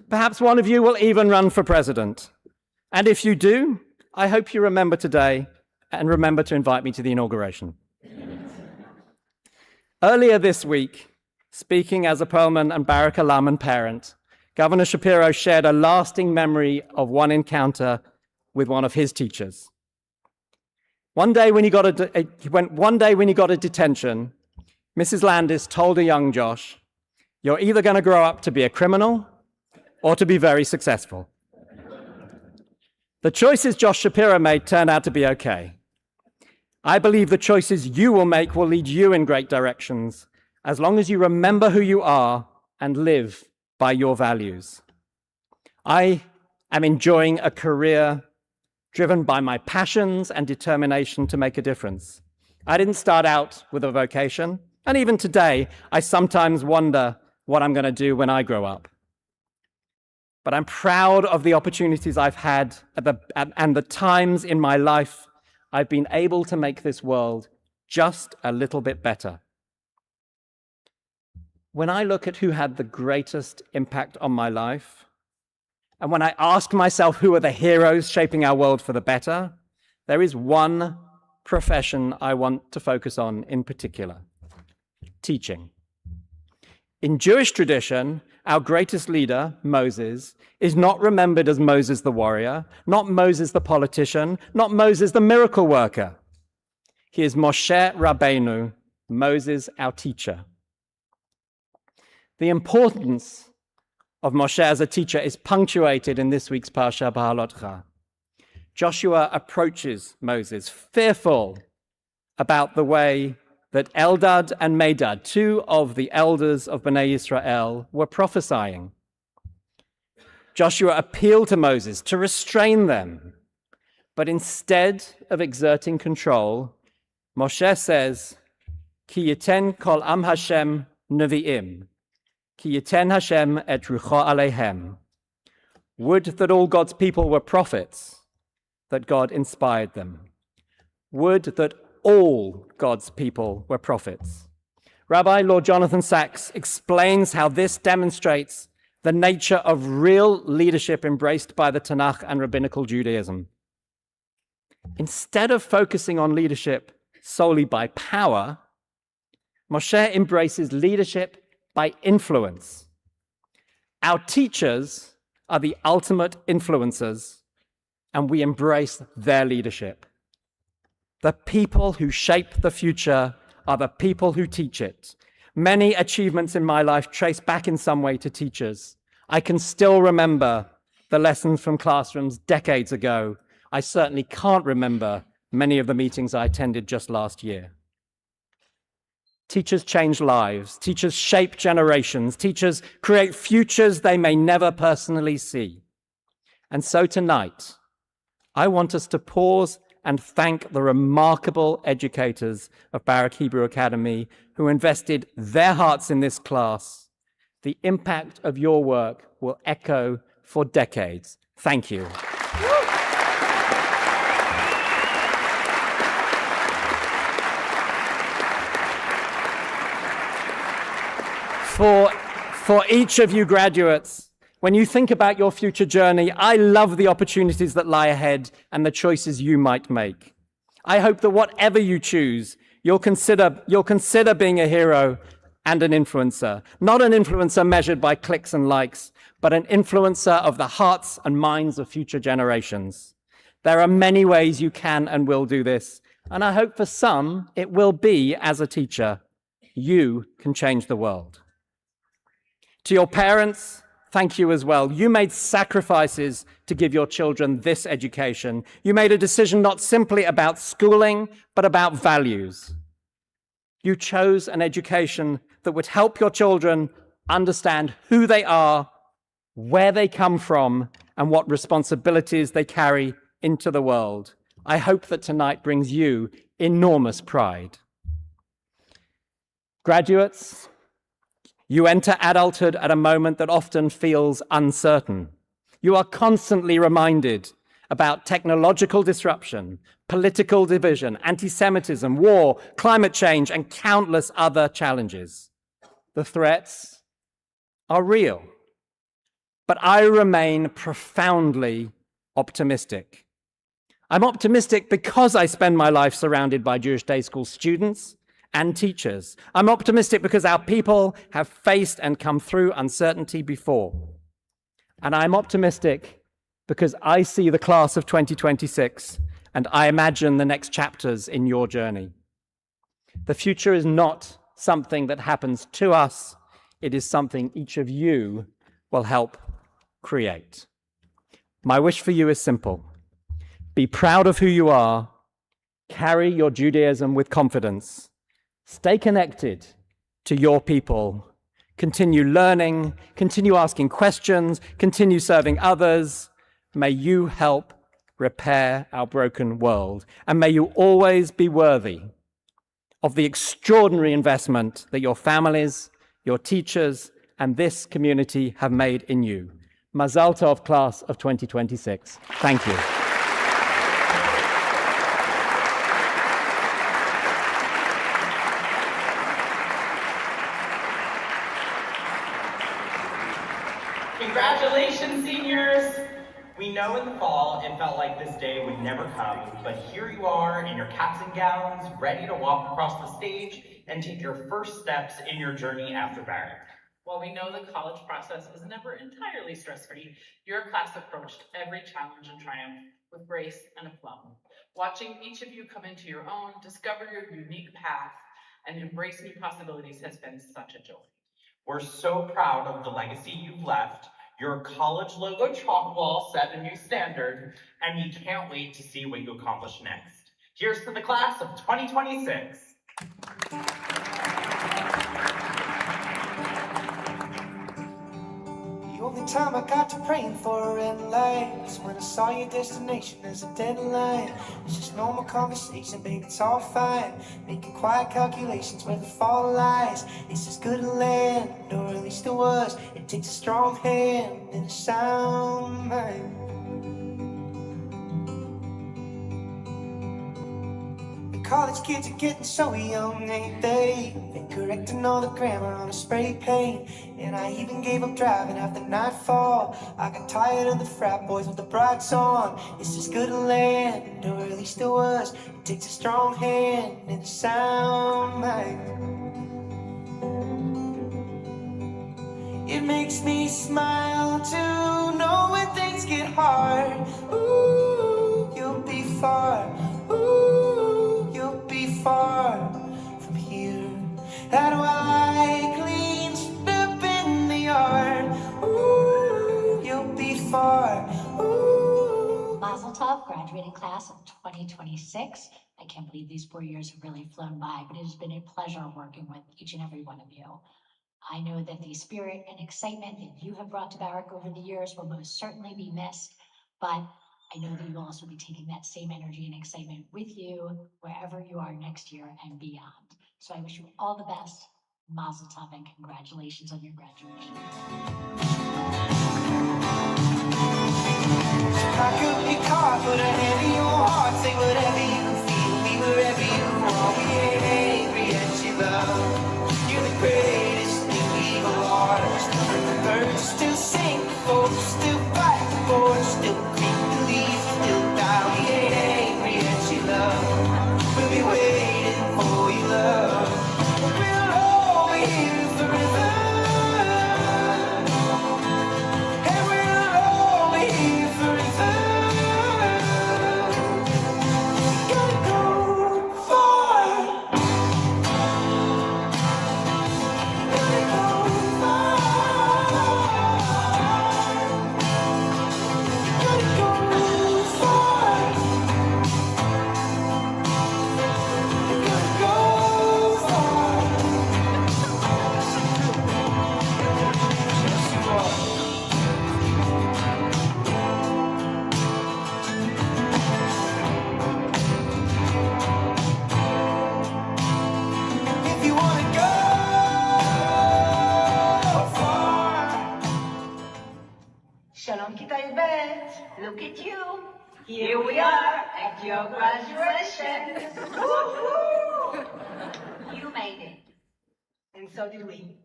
Perhaps one of you will even run for president. And if you do, I hope you remember today and remember to invite me to the inauguration. Earlier this week, speaking as a Perlman and Barrack alum and parent, Governor Shapiro shared a lasting memory of one encounter with one of his teachers. One day when he got a detention, Mrs. Landis told a young Josh, "You're either going to grow up to be a criminal or to be very successful." The choices Josh Shapiro made turned out to be okay. I believe the choices you will make will lead you in great directions, as long as you remember who you are and live by your values. I am enjoying a career driven by my passions and determination to make a difference. I didn't start out with a vocation, and even today, I sometimes wonder what I'm going to do when I grow up. But I'm proud of the opportunities I've had and the times in my life I've been able to make this world just a little bit better. When I look at who had the greatest impact on my life, and when I ask myself who are the heroes shaping our world for the better, there is one profession I want to focus on in particular: teaching. In Jewish tradition, our greatest leader, Moses, is not remembered as Moses the warrior, not Moses the politician, not Moses the miracle worker. He is Moshe Rabbeinu, Moses our teacher. The importance of Moshe as a teacher is punctuated in this week's Parsha Ba'alotcha. Joshua approaches Moses, fearful about the way that Eldad and Medad, two of the elders of Bnei Yisrael, were prophesying. Joshua appealed to Moses to restrain them, but instead of exerting control, Moshe says, "Ki yiten kol am Hashem nevi'im, ki yiten Hashem et rucho aleihem." Would that all God's people were prophets, that God inspired them. Would that all God's people were prophets. Rabbi Lord Jonathan Sacks explains how this demonstrates the nature of real leadership embraced by the Tanakh and rabbinical Judaism. Instead of focusing on leadership solely by power, Moshe embraces leadership by influence. Our teachers are the ultimate influencers, and we embrace their leadership. The people who shape the future are the people who teach it. Many achievements in my life trace back in some way to teachers. I can still remember the lessons from classrooms decades ago. I certainly can't remember many of the meetings I attended just last year. Teachers change lives. Teachers shape generations. Teachers create futures they may never personally see. And so tonight, I want us to pause and thank the remarkable educators of Barrack Hebrew Academy who invested their hearts in this class. The impact of your work will echo for decades. Thank you. For each of you graduates, when you think about your future journey, I love the opportunities that lie ahead and the choices you might make. I hope that whatever you choose, you'll consider being a hero and an influencer. Not an influencer measured by clicks and likes, but an influencer of the hearts and minds of future generations. There are many ways you can and will do this, and I hope for some it will be as a teacher. You can change the world. To your parents, thank you as well. You made sacrifices to give your children this education. You made a decision not simply about schooling, but about values. You chose an education that would help your children understand who they are, where they come from, and what responsibilities they carry into the world. I hope that tonight brings you enormous pride. Graduates, you enter adulthood at a moment that often feels uncertain. You are constantly reminded about technological disruption, political division, anti-Semitism, war, climate change, and countless other challenges. The threats are real, but I remain profoundly optimistic. I'm optimistic because I spend my life surrounded by Jewish day school students and teachers. I'm optimistic because our people have faced and come through uncertainty before. And I'm optimistic because I see the class of 2026 and I imagine the next chapters in your journey. The future is not something that happens to us. It is something each of you will help create. My wish for you is simple. Be proud of who you are. Carry your Judaism with confidence. Stay connected to your people. Continue learning, continue asking questions, continue serving others. May you help repair our broken world. And may you always be worthy of the extraordinary investment that your families, your teachers, and this community have made in you. Mazal Tov, class of 2026. Thank you. Congratulations, seniors! We know in the fall it felt like this day would never come, but here you are in your caps and gowns, ready to walk across the stage and take your first steps in your journey after Barrack. While we know the college process is never entirely stress-free, your class approached every challenge and triumph with grace and aplomb. Watching each of you come into your own, discover your unique path, and embrace new possibilities has been such a joy. We're so proud of the legacy you've left. Your college logo chalk wall set a new standard, and we can't wait to see what you accomplish next. Here's to the class of 2026. The only time I got to praying for a red light was when I saw your destination as a deadline. It's just normal conversation, babe, it's all fine. Making quiet calculations where the fall lies. It's as good a land, or at least it was. It takes a strong hand and a sound mind. College kids are getting so young, ain't they? Been correcting all the grammar on a spray paint. And I even gave up driving after nightfall. I got tired of the frat boys with the brights on. It's as good a land, or at least it was. It takes a strong hand and a sound mind. It makes me smile to know when things get hard. Ooh, you'll be far. Ooh, you'll be far from here. That while I clean up in the yard. Ooh, you'll be far. Ooh. Mazel Tov, graduating class of 2026. I can't believe these 4 years have really flown by, but it has been a pleasure working with each and every one of you. I know that the spirit and excitement that you have brought to Barrack over the years will most certainly be missed, but I know that you will also be taking that same energy and excitement with you wherever you are next year and beyond. So I wish you all the best. Mazel Tov and congratulations on your graduation. Pack up your car, put a hand in your heart, say whatever you feel, be wherever you are. We ain't angry at you, love. You're the greatest thing we've still sing for, still fight for, still make believe, still die. We ain't angry at your love. We'll be waiting for your love. We'll all be here forever. And we'll all be here forever. Gotta go far. Gotta go far. Gotta go far. Gotta go far. Yes, you are. If you wanna go far. Shalom Kita Bet, look at you. Here we are at your graduation. Woo-hoo! You made it. And so did we.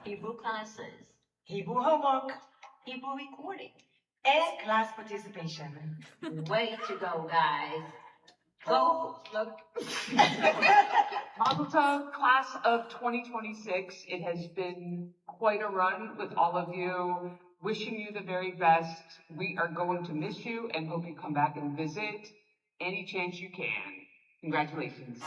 Hebrew classes, Hebrew homework, Hebrew recording, and class participation. Way to go, guys. Go, look. Mazel tov, class of 2026. It has been quite a run with all of you. Wishing you the very best. We are going to miss you and hope you come back and visit any chance you can. Congratulations.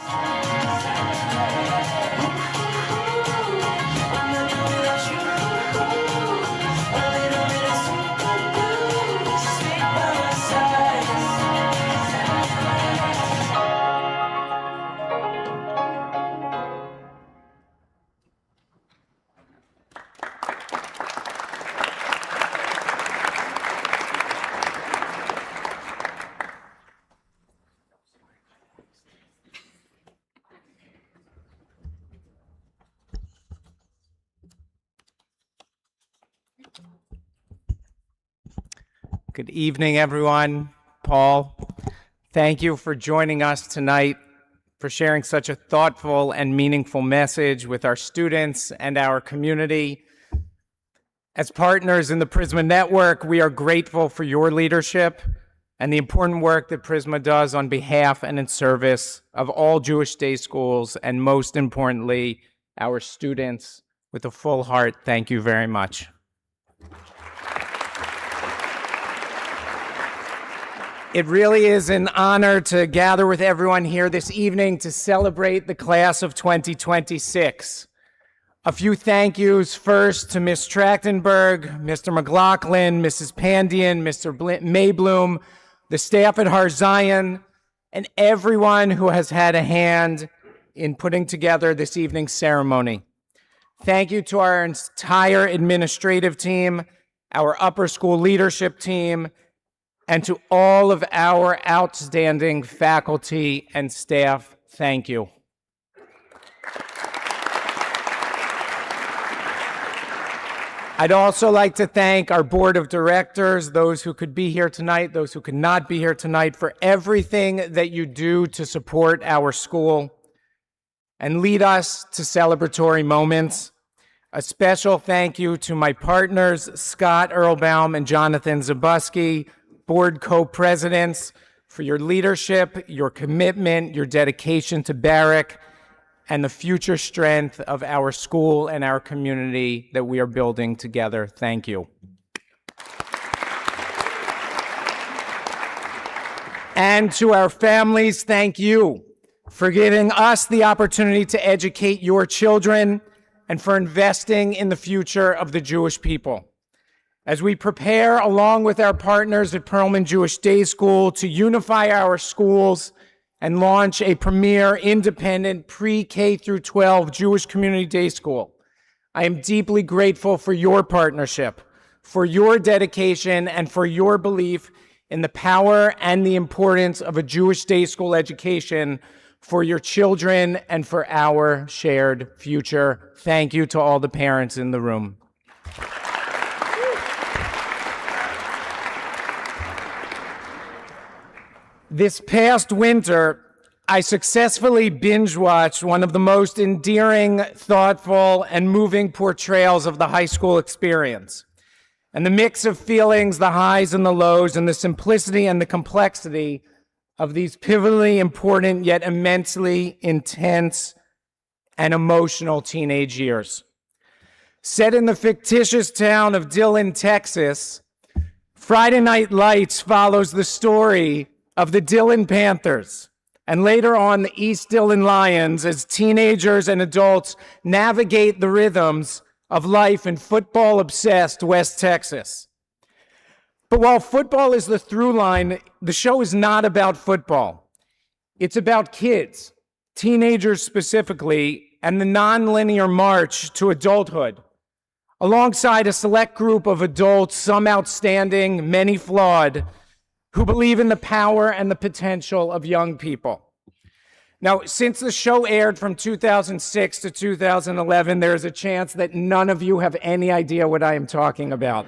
Good evening, everyone. Paul, thank you for joining us tonight, for sharing such a thoughtful and meaningful message with our students and our community. As partners in the Prisma Network, we are grateful for your leadership and the important work that Prisma does on behalf and in service of all Jewish day schools, and most importantly, our students. With a full heart, thank you very much. It really is an honor to gather with everyone here this evening to celebrate the class of 2026. A few thank yous first to Ms. Trachtenberg, Mr. McLaughlin, Mrs. Pandian, Mr. Maybloom, the staff at Har Zion, and everyone who has had a hand in putting together this evening's ceremony. Thank you to our entire administrative team, our upper school leadership team, and to all of our outstanding faculty and staff. Thank you. I'd also like to thank our board of directors, those who could be here tonight, those who could not be here tonight, for everything that you do to support our school and lead us to celebratory moments. A special thank you to my partners, Scott Earlbaum and Jonathan Zabuski, board co-presidents, for your leadership, your commitment, your dedication to Barrack, and the future strength of our school and our community that we are building together. Thank you. And to our families, thank you for giving us the opportunity to educate your children and for investing in the future of the Jewish people. As we prepare, along with our partners at Perlman Jewish Day School, to unify our schools and launch a premier independent pre-K through 12 Jewish community day school, I am deeply grateful for your partnership, for your dedication, and for your belief in the power and the importance of a Jewish day school education for your children and for our shared future. Thank you to all the parents in the room. This past winter, I successfully binge-watched one of the most endearing, thoughtful, and moving portrayals of the high school experience. And the mix of feelings, the highs and the lows, and the simplicity and the complexity of these pivotally important yet immensely intense and emotional teenage years. Set in the fictitious town of Dillon, Texas, Friday Night Lights follows the story of the Dillon Panthers, and later on the East Dillon Lions, as teenagers and adults navigate the rhythms of life in football-obsessed West Texas. But while football is the through line, the show is not about football. It's about kids, teenagers specifically, and the nonlinear march to adulthood, alongside a select group of adults, some outstanding, many flawed, who believe in the power and the potential of young people. Now, since the show aired from 2006 to 2011, there is a chance that none of you have any idea what I am talking about.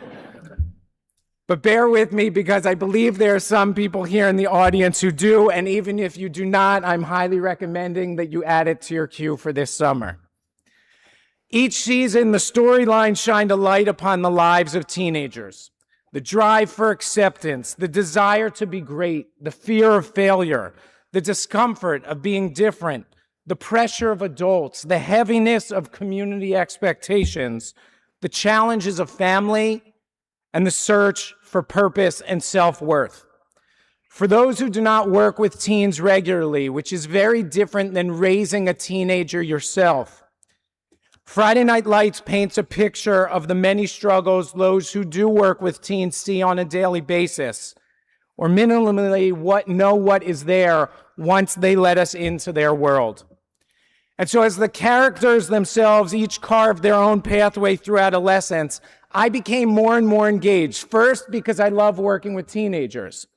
But bear with me, because I believe there are some people here in the audience who do, and even if you do not, I'm highly recommending that you add it to your queue for this summer. Each season, the storyline shined a light upon the lives of teenagers. The drive for acceptance, the desire to be great, the fear of failure, the discomfort of being different, the pressure of adults, the heaviness of community expectations, the challenges of family, and the search for purpose and self-worth. For those who do not work with teens regularly, which is very different than raising a teenager yourself, Friday Night Lights paints a picture of the many struggles those who do work with teens see on a daily basis, or minimally know what is there once they let us into their world. And so as the characters themselves each carved their own pathway through adolescence, I became more and more engaged. First, because I love working with teenagers.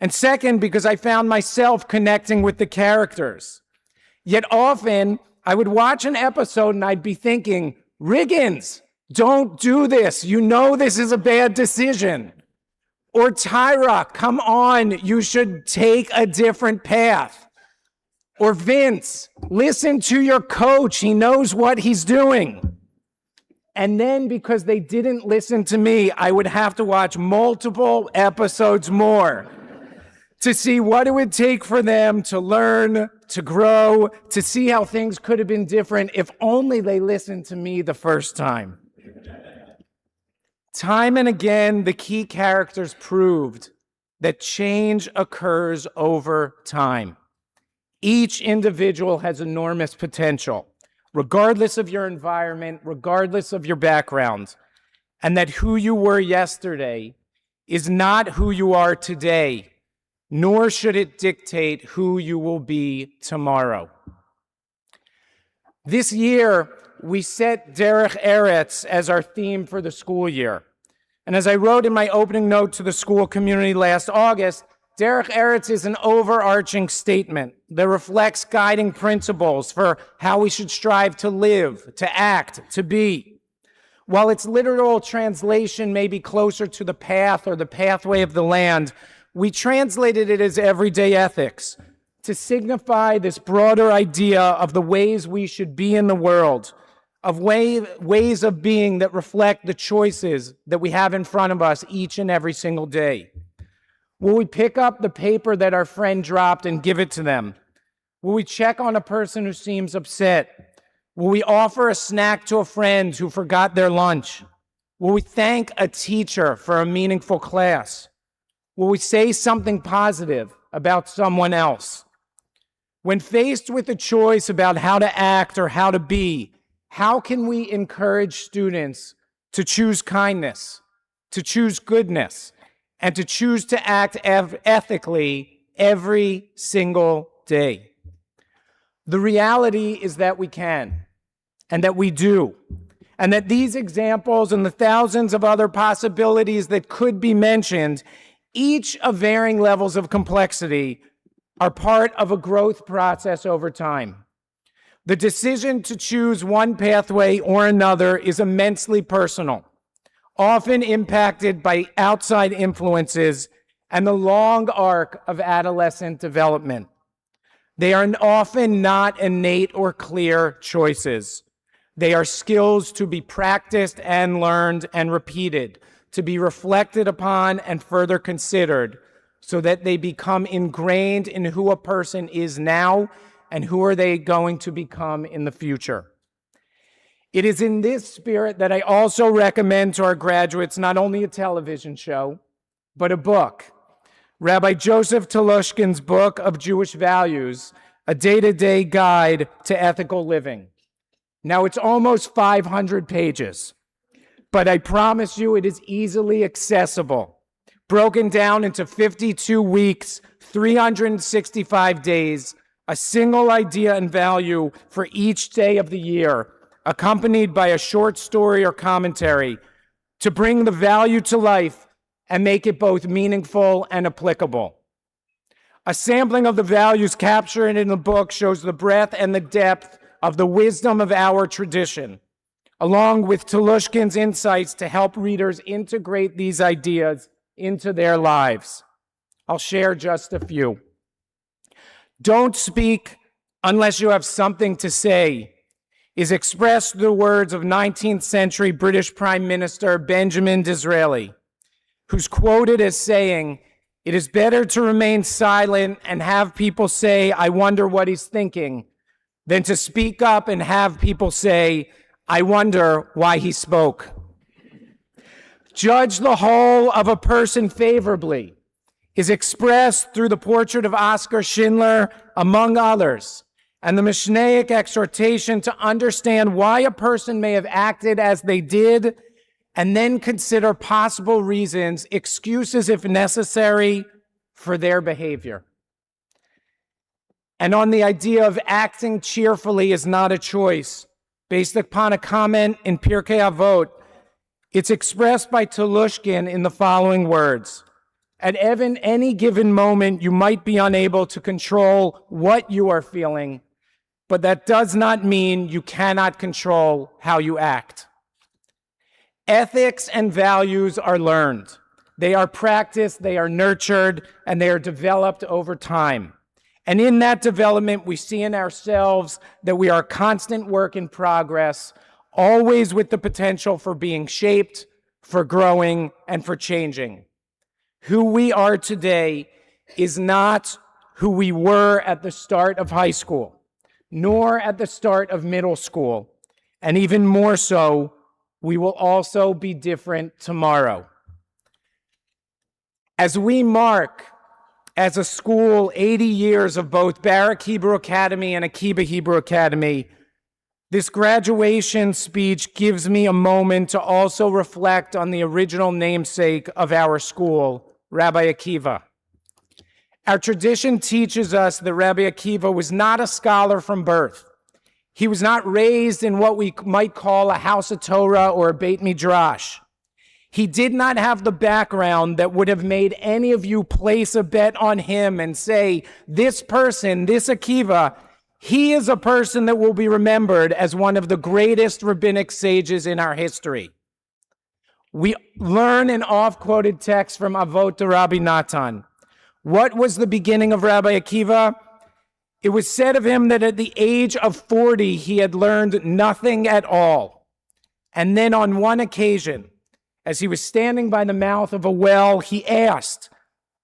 And second, because I found myself connecting with the characters. Yet often, I would watch an episode and I'd be thinking, Riggins, don't do this. You know this is a bad decision. Or Tyra, come on, you should take a different path. Or Vince, listen to your coach. He knows what he's doing. And then because they didn't listen to me, I would have to watch multiple episodes more to see what it would take for them to learn, to grow, to see how things could have been different if only they listened to me the first time. Time and again, the key characters proved that change occurs over time. Each individual has enormous potential, regardless of your environment, regardless of your background, and that who you were yesterday is not who you are today, nor should it dictate who you will be tomorrow. This year, we set Derech Eretz as our theme for the school year. And as I wrote in my opening note to the school community last August, Derech Eretz is an overarching statement that reflects guiding principles for how we should strive to live, to act, to be. While its literal translation may be closer to the path or the pathway of the land, we translated it as everyday ethics to signify this broader idea of the ways we should be in the world, of ways of being that reflect the choices that we have in front of us each and every single day. Will we pick up the paper that our friend dropped and give it to them? Will we check on a person who seems upset? Will we offer a snack to a friend who forgot their lunch? Will we thank a teacher for a meaningful class? Will we say something positive about someone else? When faced with a choice about how to act or how to be, how can we encourage students to choose kindness, to choose goodness, and to choose to act ethically every single day? The reality is that we can, and that we do, and that these examples and the thousands of other possibilities that could be mentioned, each of varying levels of complexity, are part of a growth process over time. The decision to choose one pathway or another is immensely personal, often impacted by outside influences and the long arc of adolescent development. They are often not innate or clear choices. They are skills to be practiced and learned and repeated, to be reflected upon and further considered, so that they become ingrained in who a person is now and who are they going to become in the future. It is in this spirit that I also recommend to our graduates not only a television show, but a book. Rabbi Joseph Telushkin's book of Jewish Values, A Day-to-Day Guide to Ethical Living. Now, it's almost 500 pages, but I promise you it is easily accessible, broken down into 52 weeks, 365 days, a single idea and value for each day of the year, accompanied by a short story or commentary to bring the value to life and make it both meaningful and applicable. A sampling of the values captured in the book shows the breadth and the depth of the wisdom of our tradition, along with Telushkin's insights to help readers integrate these ideas into their lives. I'll share just a few. Don't speak unless you have something to say is expressed through the words of 19th century British Prime Minister Benjamin Disraeli, who's quoted as saying, "It is better to remain silent and have people say, 'I wonder what he's thinking,' than to speak up and have people say, 'I wonder why he spoke.' Judge the whole of a person favorably is expressed through the portrait of Oskar Schindler, among others, and the Mishnaic exhortation to understand why a person may have acted as they did, and then consider possible reasons, excuses if necessary, for their behavior. And on the idea of acting cheerfully is not a choice, based upon a comment in Pirkei Avot, it's expressed by Telushkin in the following words: "At any given moment, you might be unable to control what you are feeling, but that does not mean you cannot control how you act." Ethics and values are learned. They are practiced, they are nurtured, and they are developed over time. And in that development, we see in ourselves that we are a constant work in progress, always with the potential for being shaped, for growing, and for changing. Who we are today is not who we were at the start of high school, nor at the start of middle school, and even more so, we will also be different tomorrow. As we mark, as a school, 80 years of both Barrack Hebrew Academy and Akiba Hebrew Academy, this graduation speech gives me a moment to also reflect on the original namesake of our school, Rabbi Akiva. Our tradition teaches us that Rabbi Akiva was not a scholar from birth. He was not raised in what we might call a house of Torah or a Beit Midrash. He did not have the background that would have made any of you place a bet on him and say, this person, this Akiva, he is a person that will be remembered as one of the greatest rabbinic sages in our history. We learn an oft-quoted text from Avot to Rabbi Natan. What was the beginning of Rabbi Akiva? It was said of him that at the age of 40, he had learned nothing at all. And then on one occasion, as he was standing by the mouth of a well, he asked,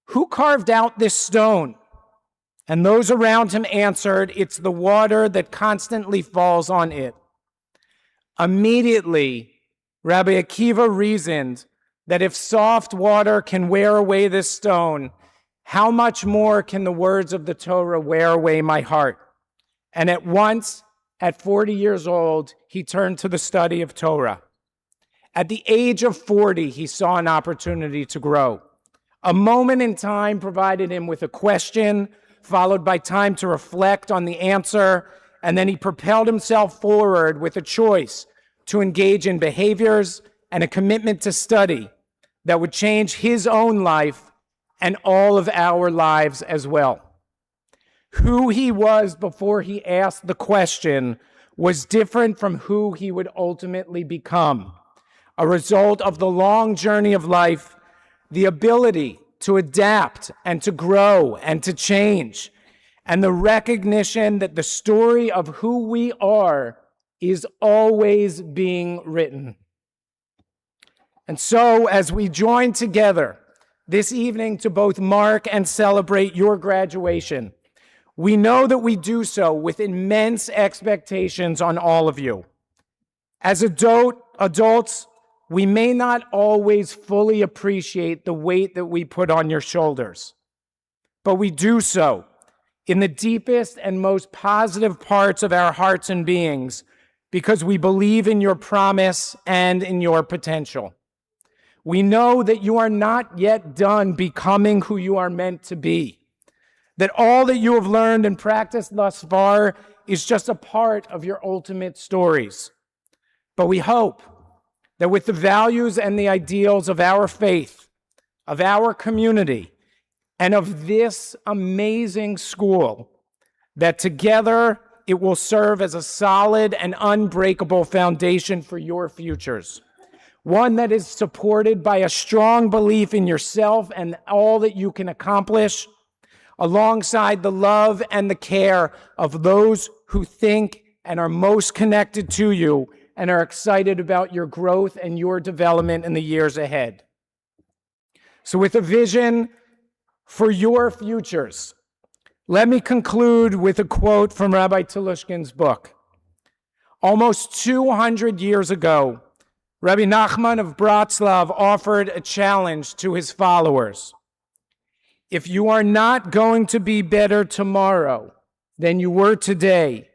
"Who carved out this stone?" And those around him answered, "It's the water that constantly falls on it." Immediately, Rabbi Akiva reasoned that if soft water can wear away this stone, how much more can the words of the Torah wear away my heart? And at once, at 40 years old, he turned to the study of Torah. At the age of 40, he saw an opportunity to grow. A moment in time provided him with a question, followed by time to reflect on the answer, and then he propelled himself forward with a choice to engage in behaviors and a commitment to study that would change his own life and all of our lives as well. Who he was before he asked the question was different from who he would ultimately become, a result of the long journey of life, the ability to adapt and to grow and to change, and the recognition that the story of who we are is always being written. And so, as we join together this evening to both mark and celebrate your graduation, we know that we do so with immense expectations on all of you. As adults, we may not always fully appreciate the weight that we put on your shoulders, but we do so in the deepest and most positive parts of our hearts and beings because we believe in your promise and in your potential. We know that you are not yet done becoming who you are meant to be, that all that you have learned and practiced thus far is just a part of your ultimate stories. But we hope that with the values and the ideals of our faith, of our community, and of this amazing school, that together it will serve as a solid and unbreakable foundation for your futures. One that is supported by a strong belief in yourself and all that you can accomplish, alongside the love and the care of those who think and are most connected to you and are excited about your growth and your development in the years ahead. So with a vision for your futures, let me conclude with a quote from Rabbi Telushkin's book. Almost 200 years ago, Rabbi Nachman of Bratslav offered a challenge to his followers. If you are not going to be better tomorrow than you were today,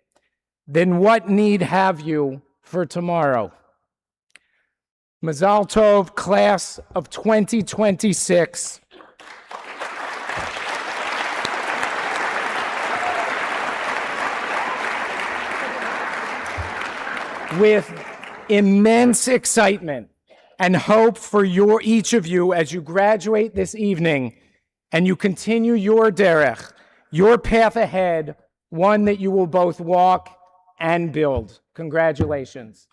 then what need have you for tomorrow? Mazal Tov, class of 2026. With immense excitement and hope for each of you as you graduate this evening and you continue your derech, your path ahead, one that you will both walk and build. Congratulations.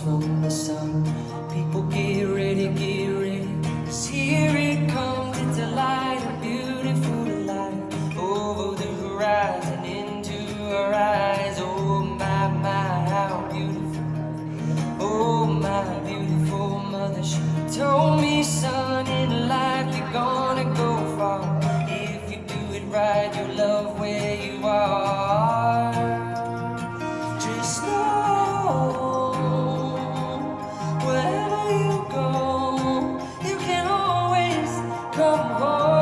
From the sun, people get ready, 'cause here it comes, it's a light, a beautiful light, over the horizon, into our eyes. Oh my, how beautiful, oh my beautiful mother, she told me, son, in life you're gonna go far, if you do it right, you'll love where you are. Just know, wherever you go, you can always come home.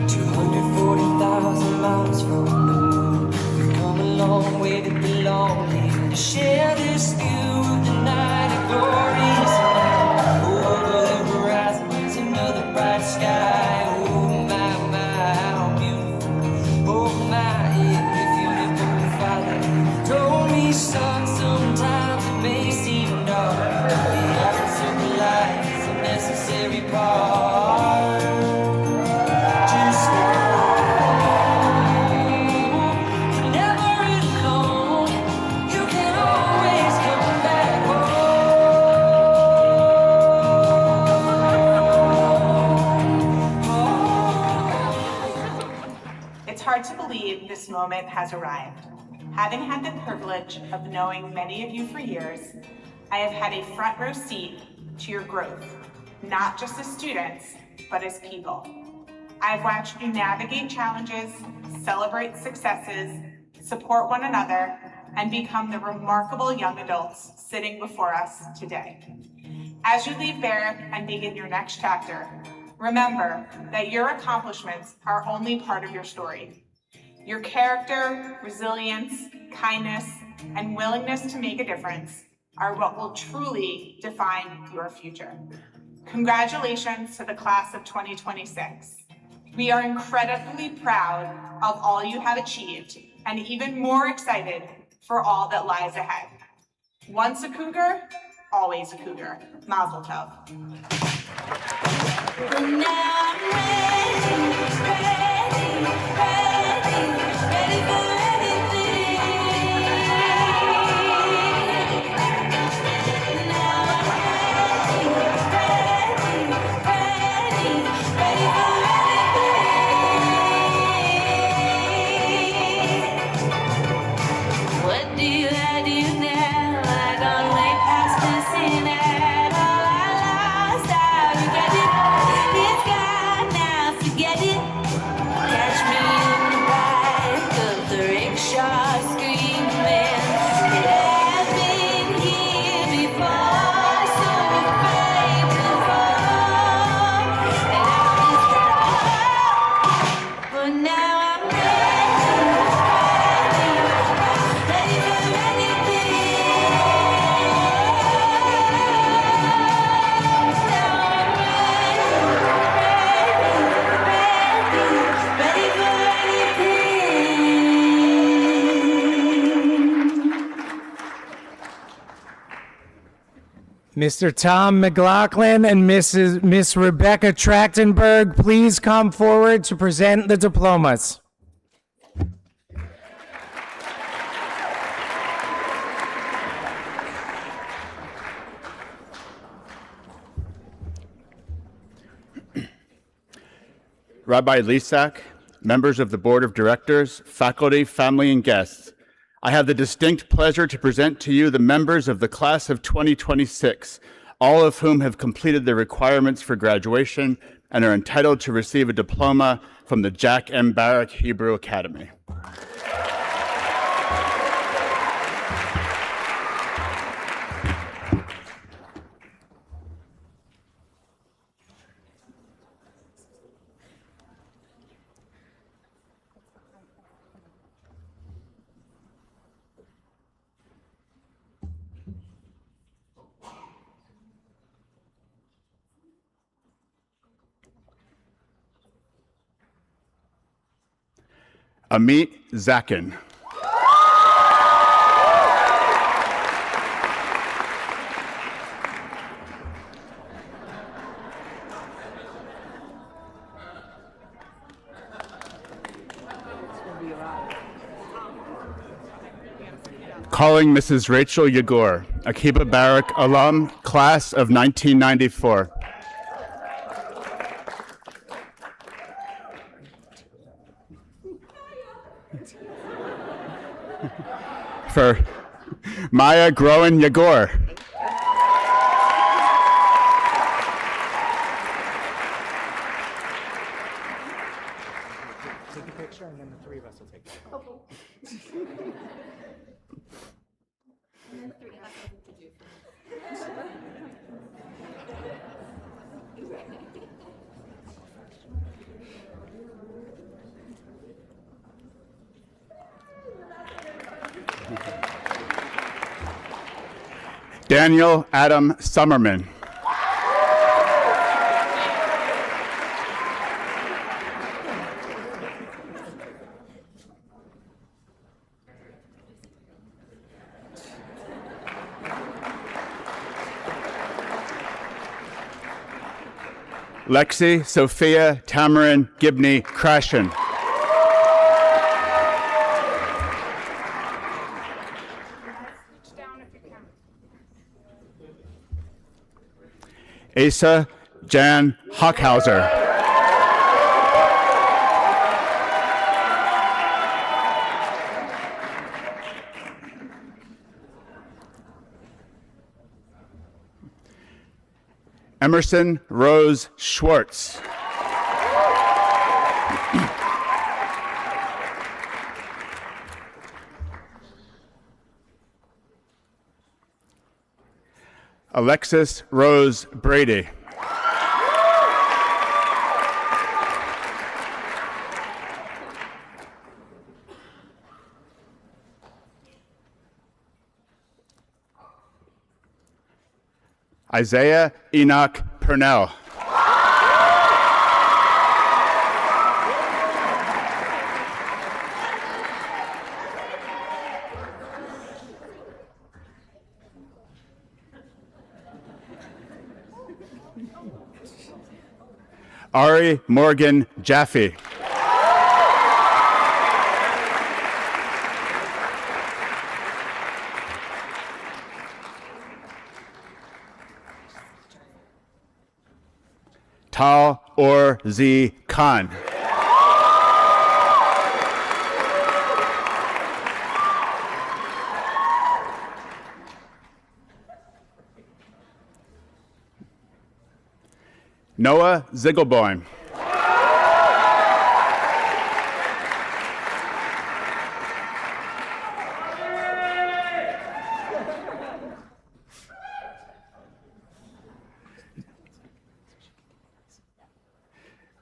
240,000 miles from the moon, we've come a long way to belong here, to share this view of the night, a glorious night. Over the horizon is another bright sky. Son, sometimes it may seem dark, the absence of the light is a necessary part. Just know you're never alone, you can always come back home. It's hard to believe this moment has arrived. Having had the privilege of knowing many of you for years, I have had a front row seat to your growth, not just as students, but as people. I've watched you navigate challenges, celebrate successes, support one another, and become the remarkable young adults sitting before us today. As you leave Barrack and begin your next chapter, remember that your accomplishments are only part of your story. Your character, resilience, kindness, and willingness to make a difference are what will truly define your future. Congratulations to the class of 2026. We are incredibly proud of all you have achieved and even more excited for all that lies ahead. Once a Cougar, always a Cougar. Mazel tov. Mr. Tom McLaughlin and Miss Rebecca Trachtenberg, please come forward to present the diplomas. Rabbi Lisak, members of the Board of Directors, faculty, family, and guests, I have the distinct pleasure to present to you the members of the class of 2026, all of whom have completed the requirements for graduation and are entitled to receive a diploma from the Jack M. Barrack Hebrew Academy. Amit Zakin. Calling Mrs. Rachel Yagor, Akiba Barrack alum, class of 1994. For Maya Groen Yagor. Take a picture and then the three of us will take it. Daniel Adam Summerman. Lexi Sophia Tamarin Gibney Krashen. Asa Jan Hockhauser. Emerson Rose Schwartz. Alexis Rose Brady. Isaiah Enoch Purnell. Ari Morgan Jaffe. Tal Or Z Khan. Noah Ziegelboim.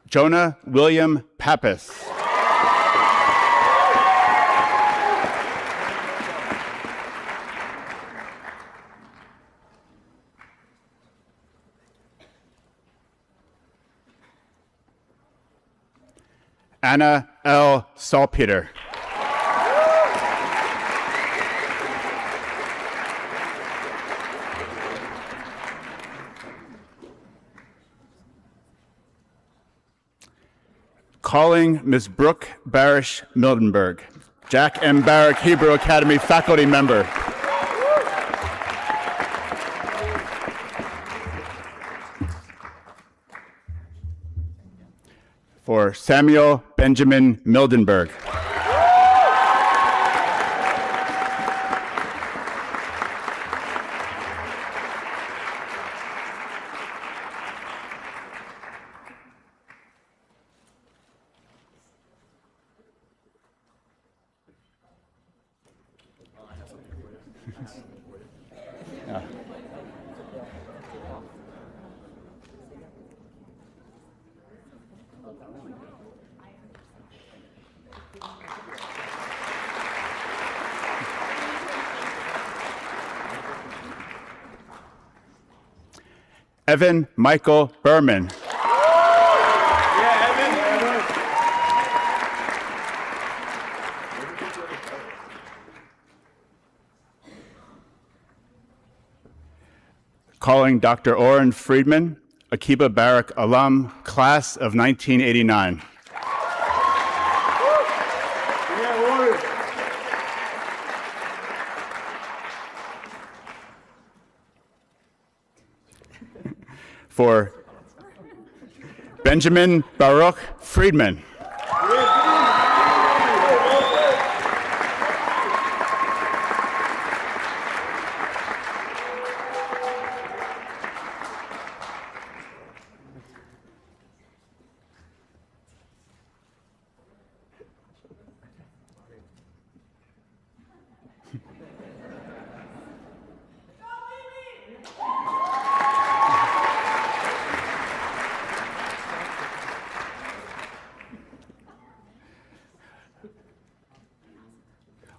Jonah William Pappas. Anna L. Salpeter. Calling Ms. Brooke Barish Mildenberg, Jack M. Barrack Hebrew Academy faculty member. For Samuel Benjamin Mildenberg. Evan Michael Berman. Calling Dr. Oren Friedman, Akiba Barrack alum, class of 1989. For Benjamin Baruch Friedman.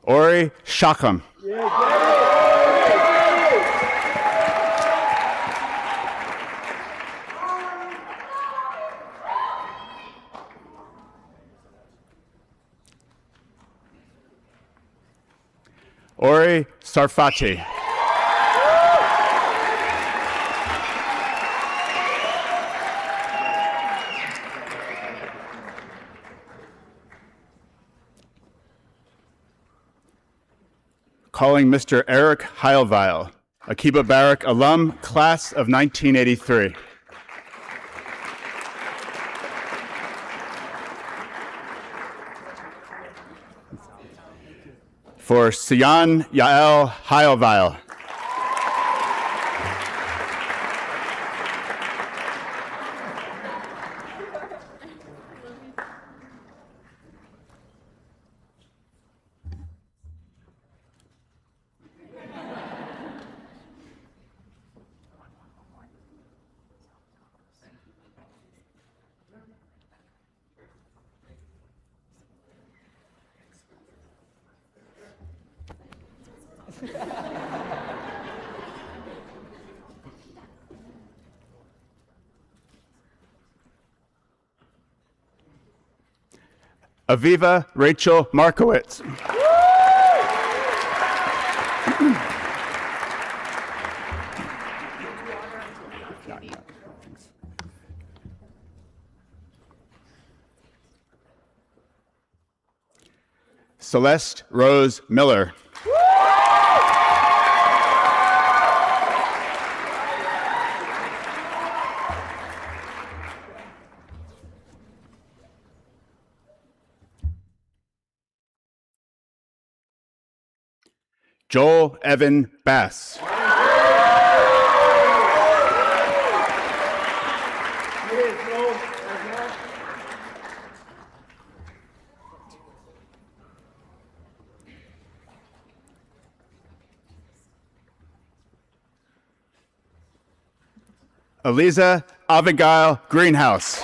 Ori Shacham. Ori Sarfati. Calling Mr. Eric Heilweil, Akiba Barrack alum, class of 1983. For Sian Yael Heilweil. Aviva Rachel Markowitz. Celeste Rose Miller. Joel Evan Bass. Eliza Abigail Greenhouse.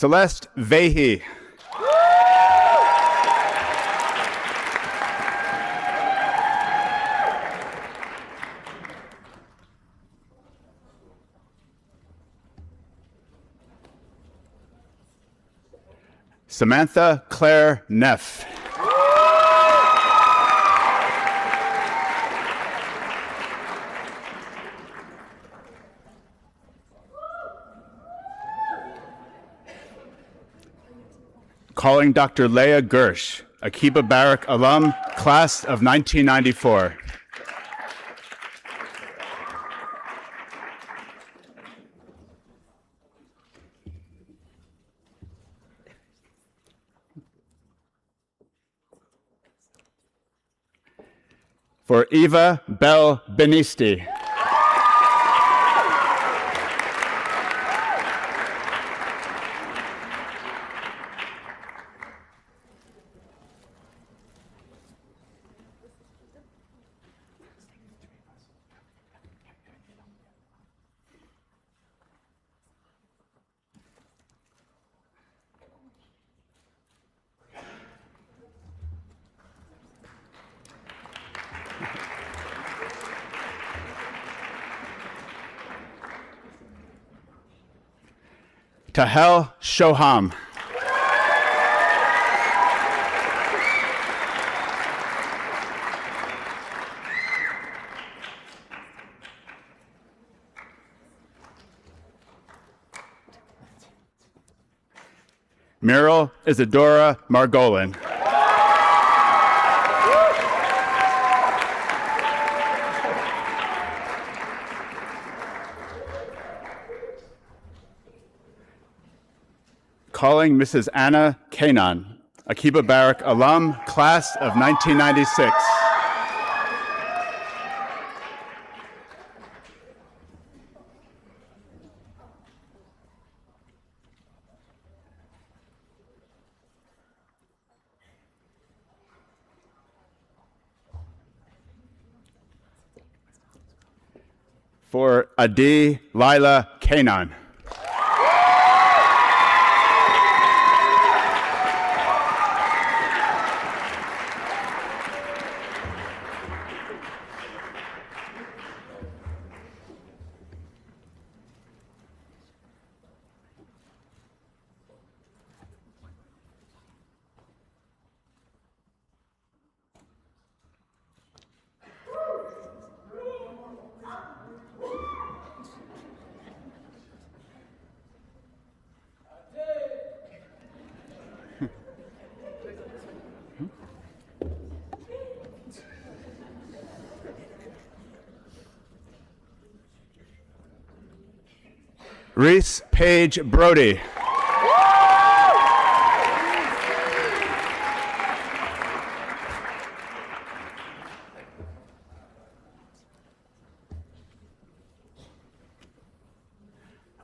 Celeste Vehi. Samantha Claire Neff. Calling Dr. Leah Gersh, Akiba Barrack alum, class of 1994. For Eva Bell Benisti. Tahel Shoham. Muriel Isadora Margolin. Calling Mrs. Anna Kanan, Akiba Barrack alum, class of 1996. For Adi Lila Kanan. Reese Page Brody.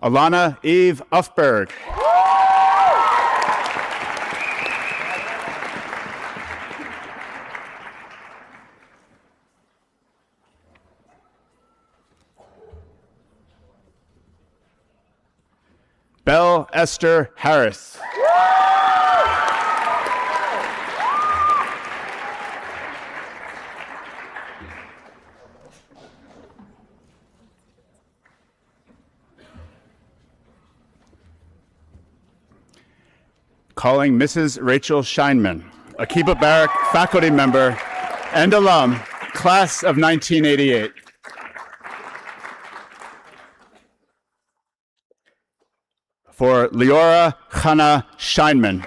Alana Eve Ufberg. Belle Esther Harris. Calling Mrs. Rachel Scheinman, Akiba Barrack faculty member and alum, class of 1988. For Leora Chana Scheinman.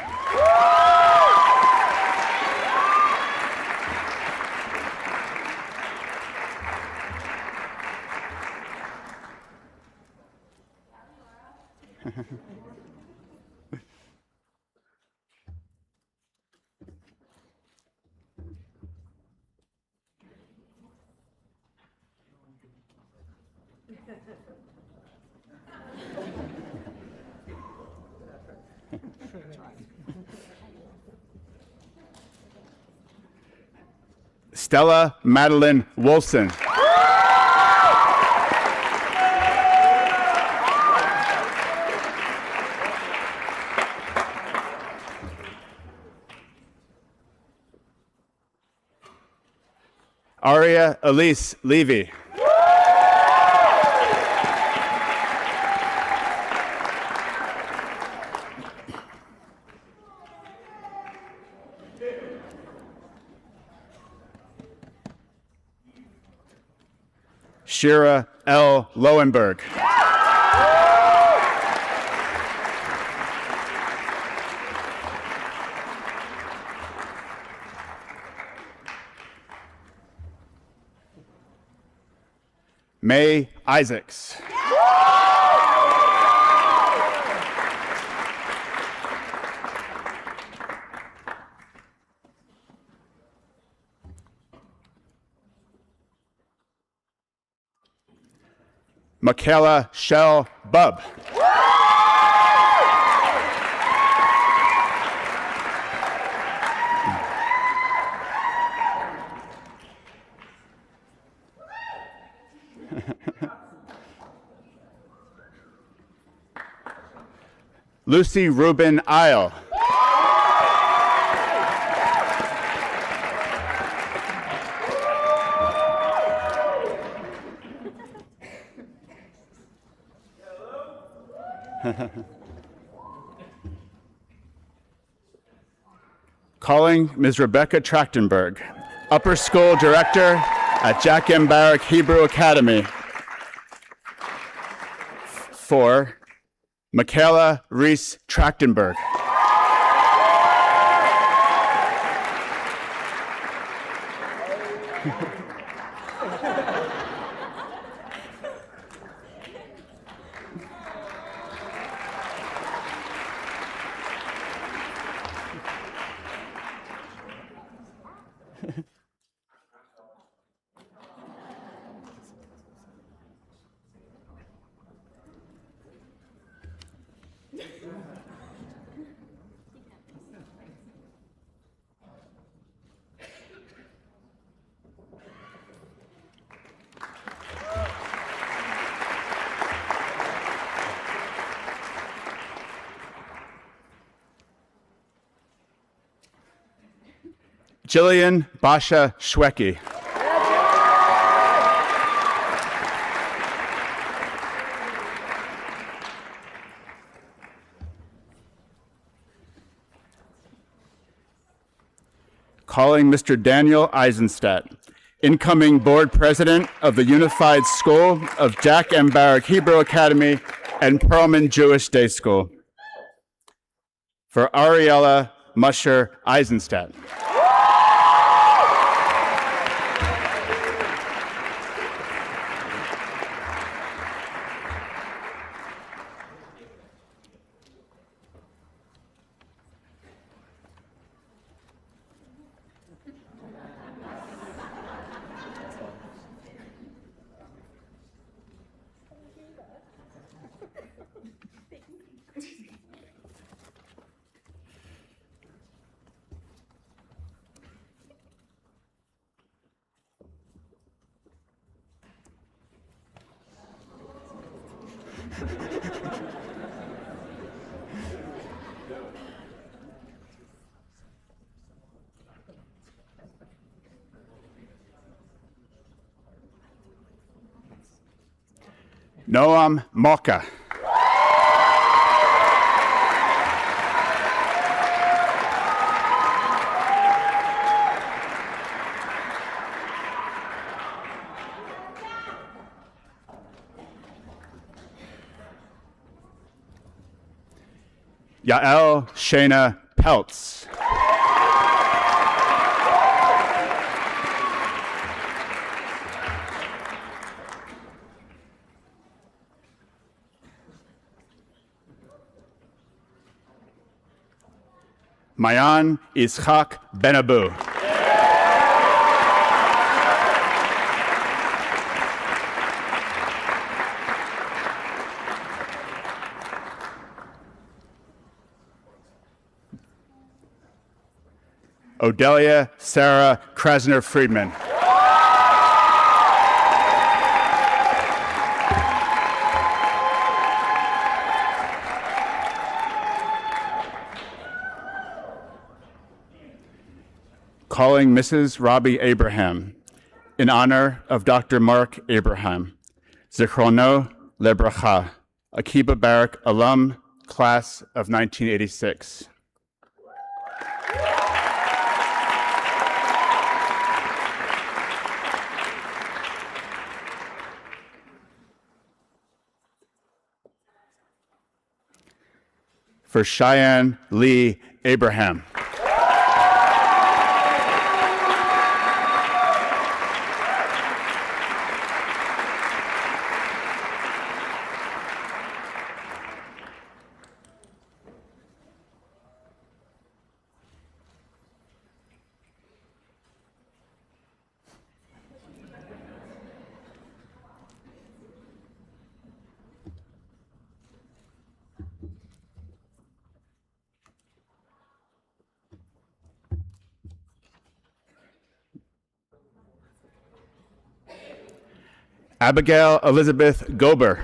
Stella Madeline Wolfson. Aria Elise Levy. Shira L. Lowenberg. May Isaacs. Michaela Shell Bubb. Lucy Rubin Isle. Calling Ms. Rebecca Trachtenberg, Upper School Director at Jack M. Barrack Hebrew Academy, for Michaela Reese Trachtenberg. Jillian Basha Schwecki. Calling Mr. Daniel Eisenstadt, incoming board president of the Unified School of Jack M. Barrack Hebrew Academy and Perlman Jewish Day School, for Ariella Musher Eisenstadt. Noam Moka. Yael Shana Peltz. Mayan Ishak Benabu. Odelia Sarah Krasner Friedman. Calling Mrs. Robbie Abraham, in honor of Dr. Mark Abraham, Zichrono Lebracha, Akiba Barrack alum, class of 1986. For Cheyenne Lee Abraham. Abigail Elizabeth Gober.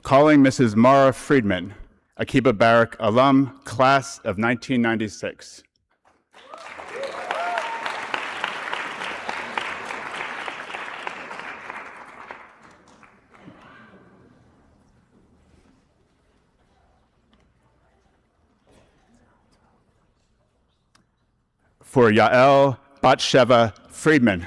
Calling Mrs. Mara Friedman, Akiba Barrack alum, class of 1996. For Yael Batsheva Friedman.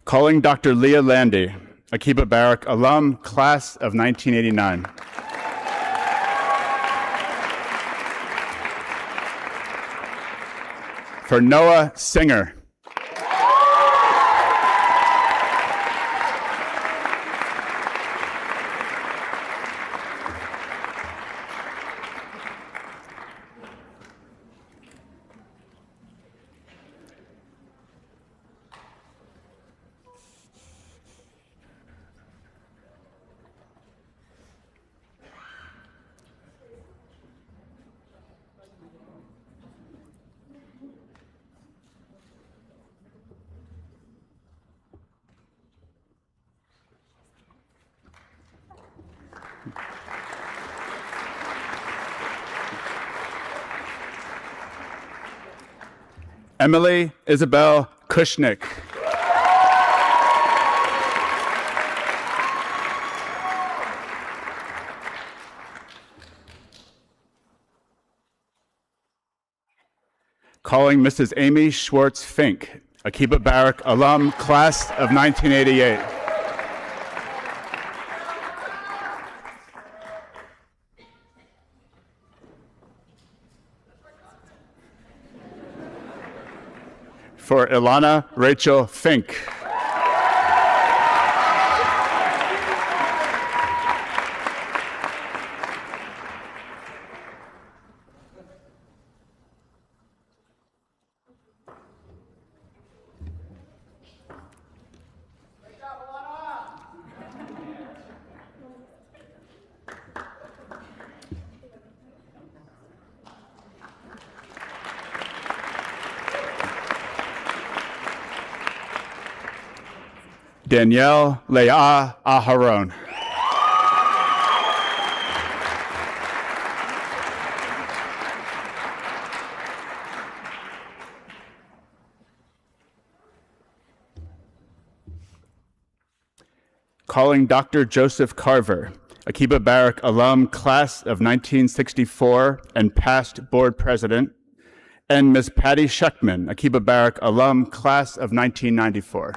Calling Dr. Leah Landy, Akiba Barrack alum, class of 1989. For Noah Singer. Emily Isabel Kushnick. Calling Mrs. Amy Schwartz Fink, Akiba Barrack alum, class of 1988. For Ilana Rachel Fink. Danielle Leah Aharon. Calling Dr. Joseph Carver, Akiba Barrack alum, class of 1964 and past board president, and Ms. Patty Schuckman, Akiba Barrack alum, class of 1994.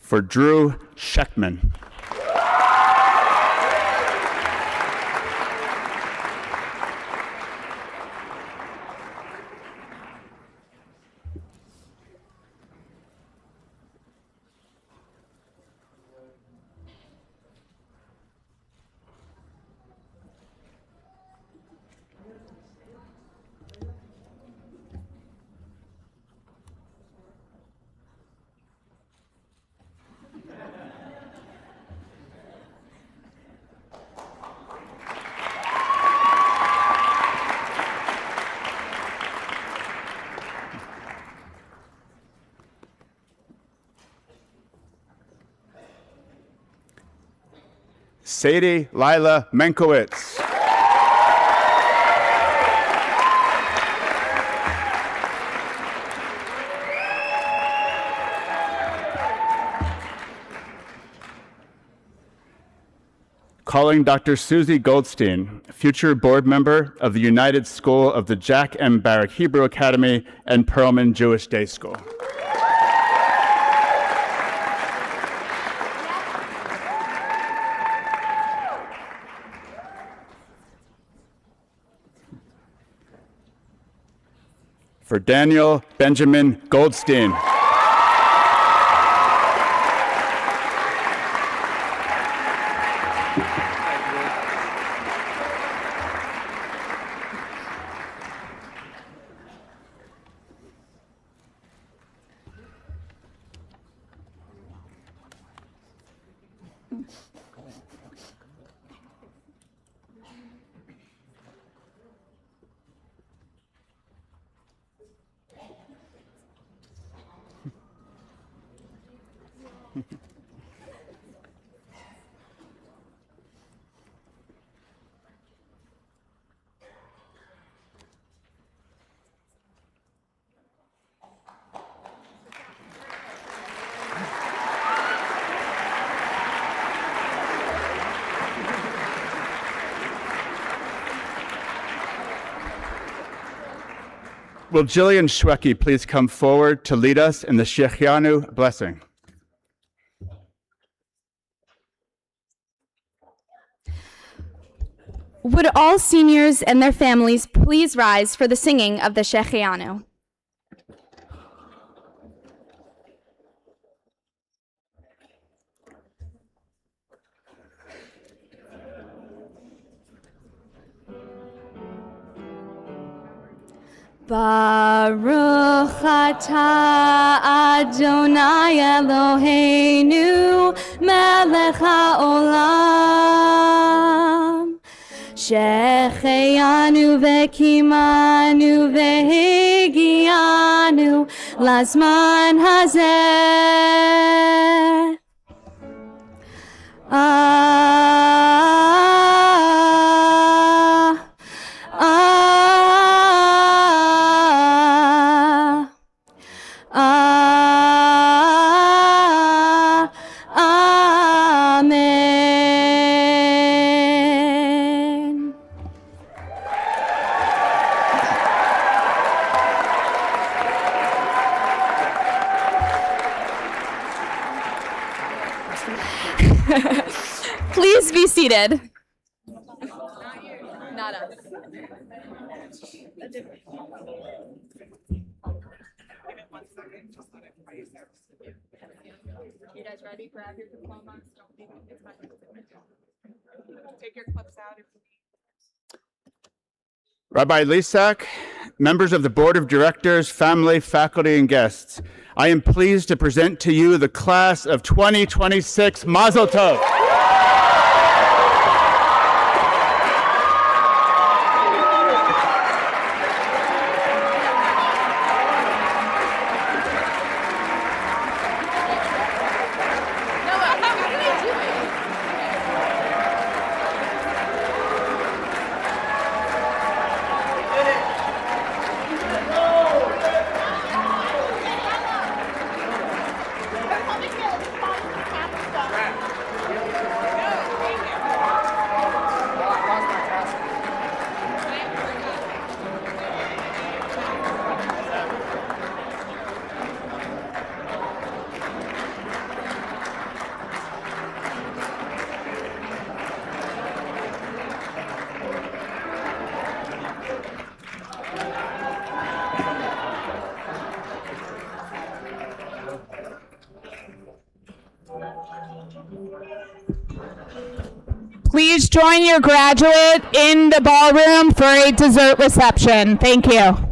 For Drew Scheckman. Sadie Lila Menkowitz. Calling Dr. Susie Goldstein, future board member of the United School of the Jack M. Barrack Hebrew Academy and Perlman Jewish Day School. For Daniel Benjamin Goldstein. Will Jillian Schwecke please come forward to lead us in the Shechianu blessing? Would all seniors and their families please rise for the singing of the Shechianu? Baruch atah Adonai Eloheinu melech haolam Shechianu vekimanu vehigianu lazman hazeh Amen. Please be seated. Not us. You guys ready? Grab your diplomas. Don't leave them. It's fine. Take your clips out if you need. Rabbi Lisak, members of the Board of Directors, family, faculty, and guests, I am pleased to present to you the class of 2026 Mazel Tov. please join your graduate in the ballroom for a dessert reception. Thank you.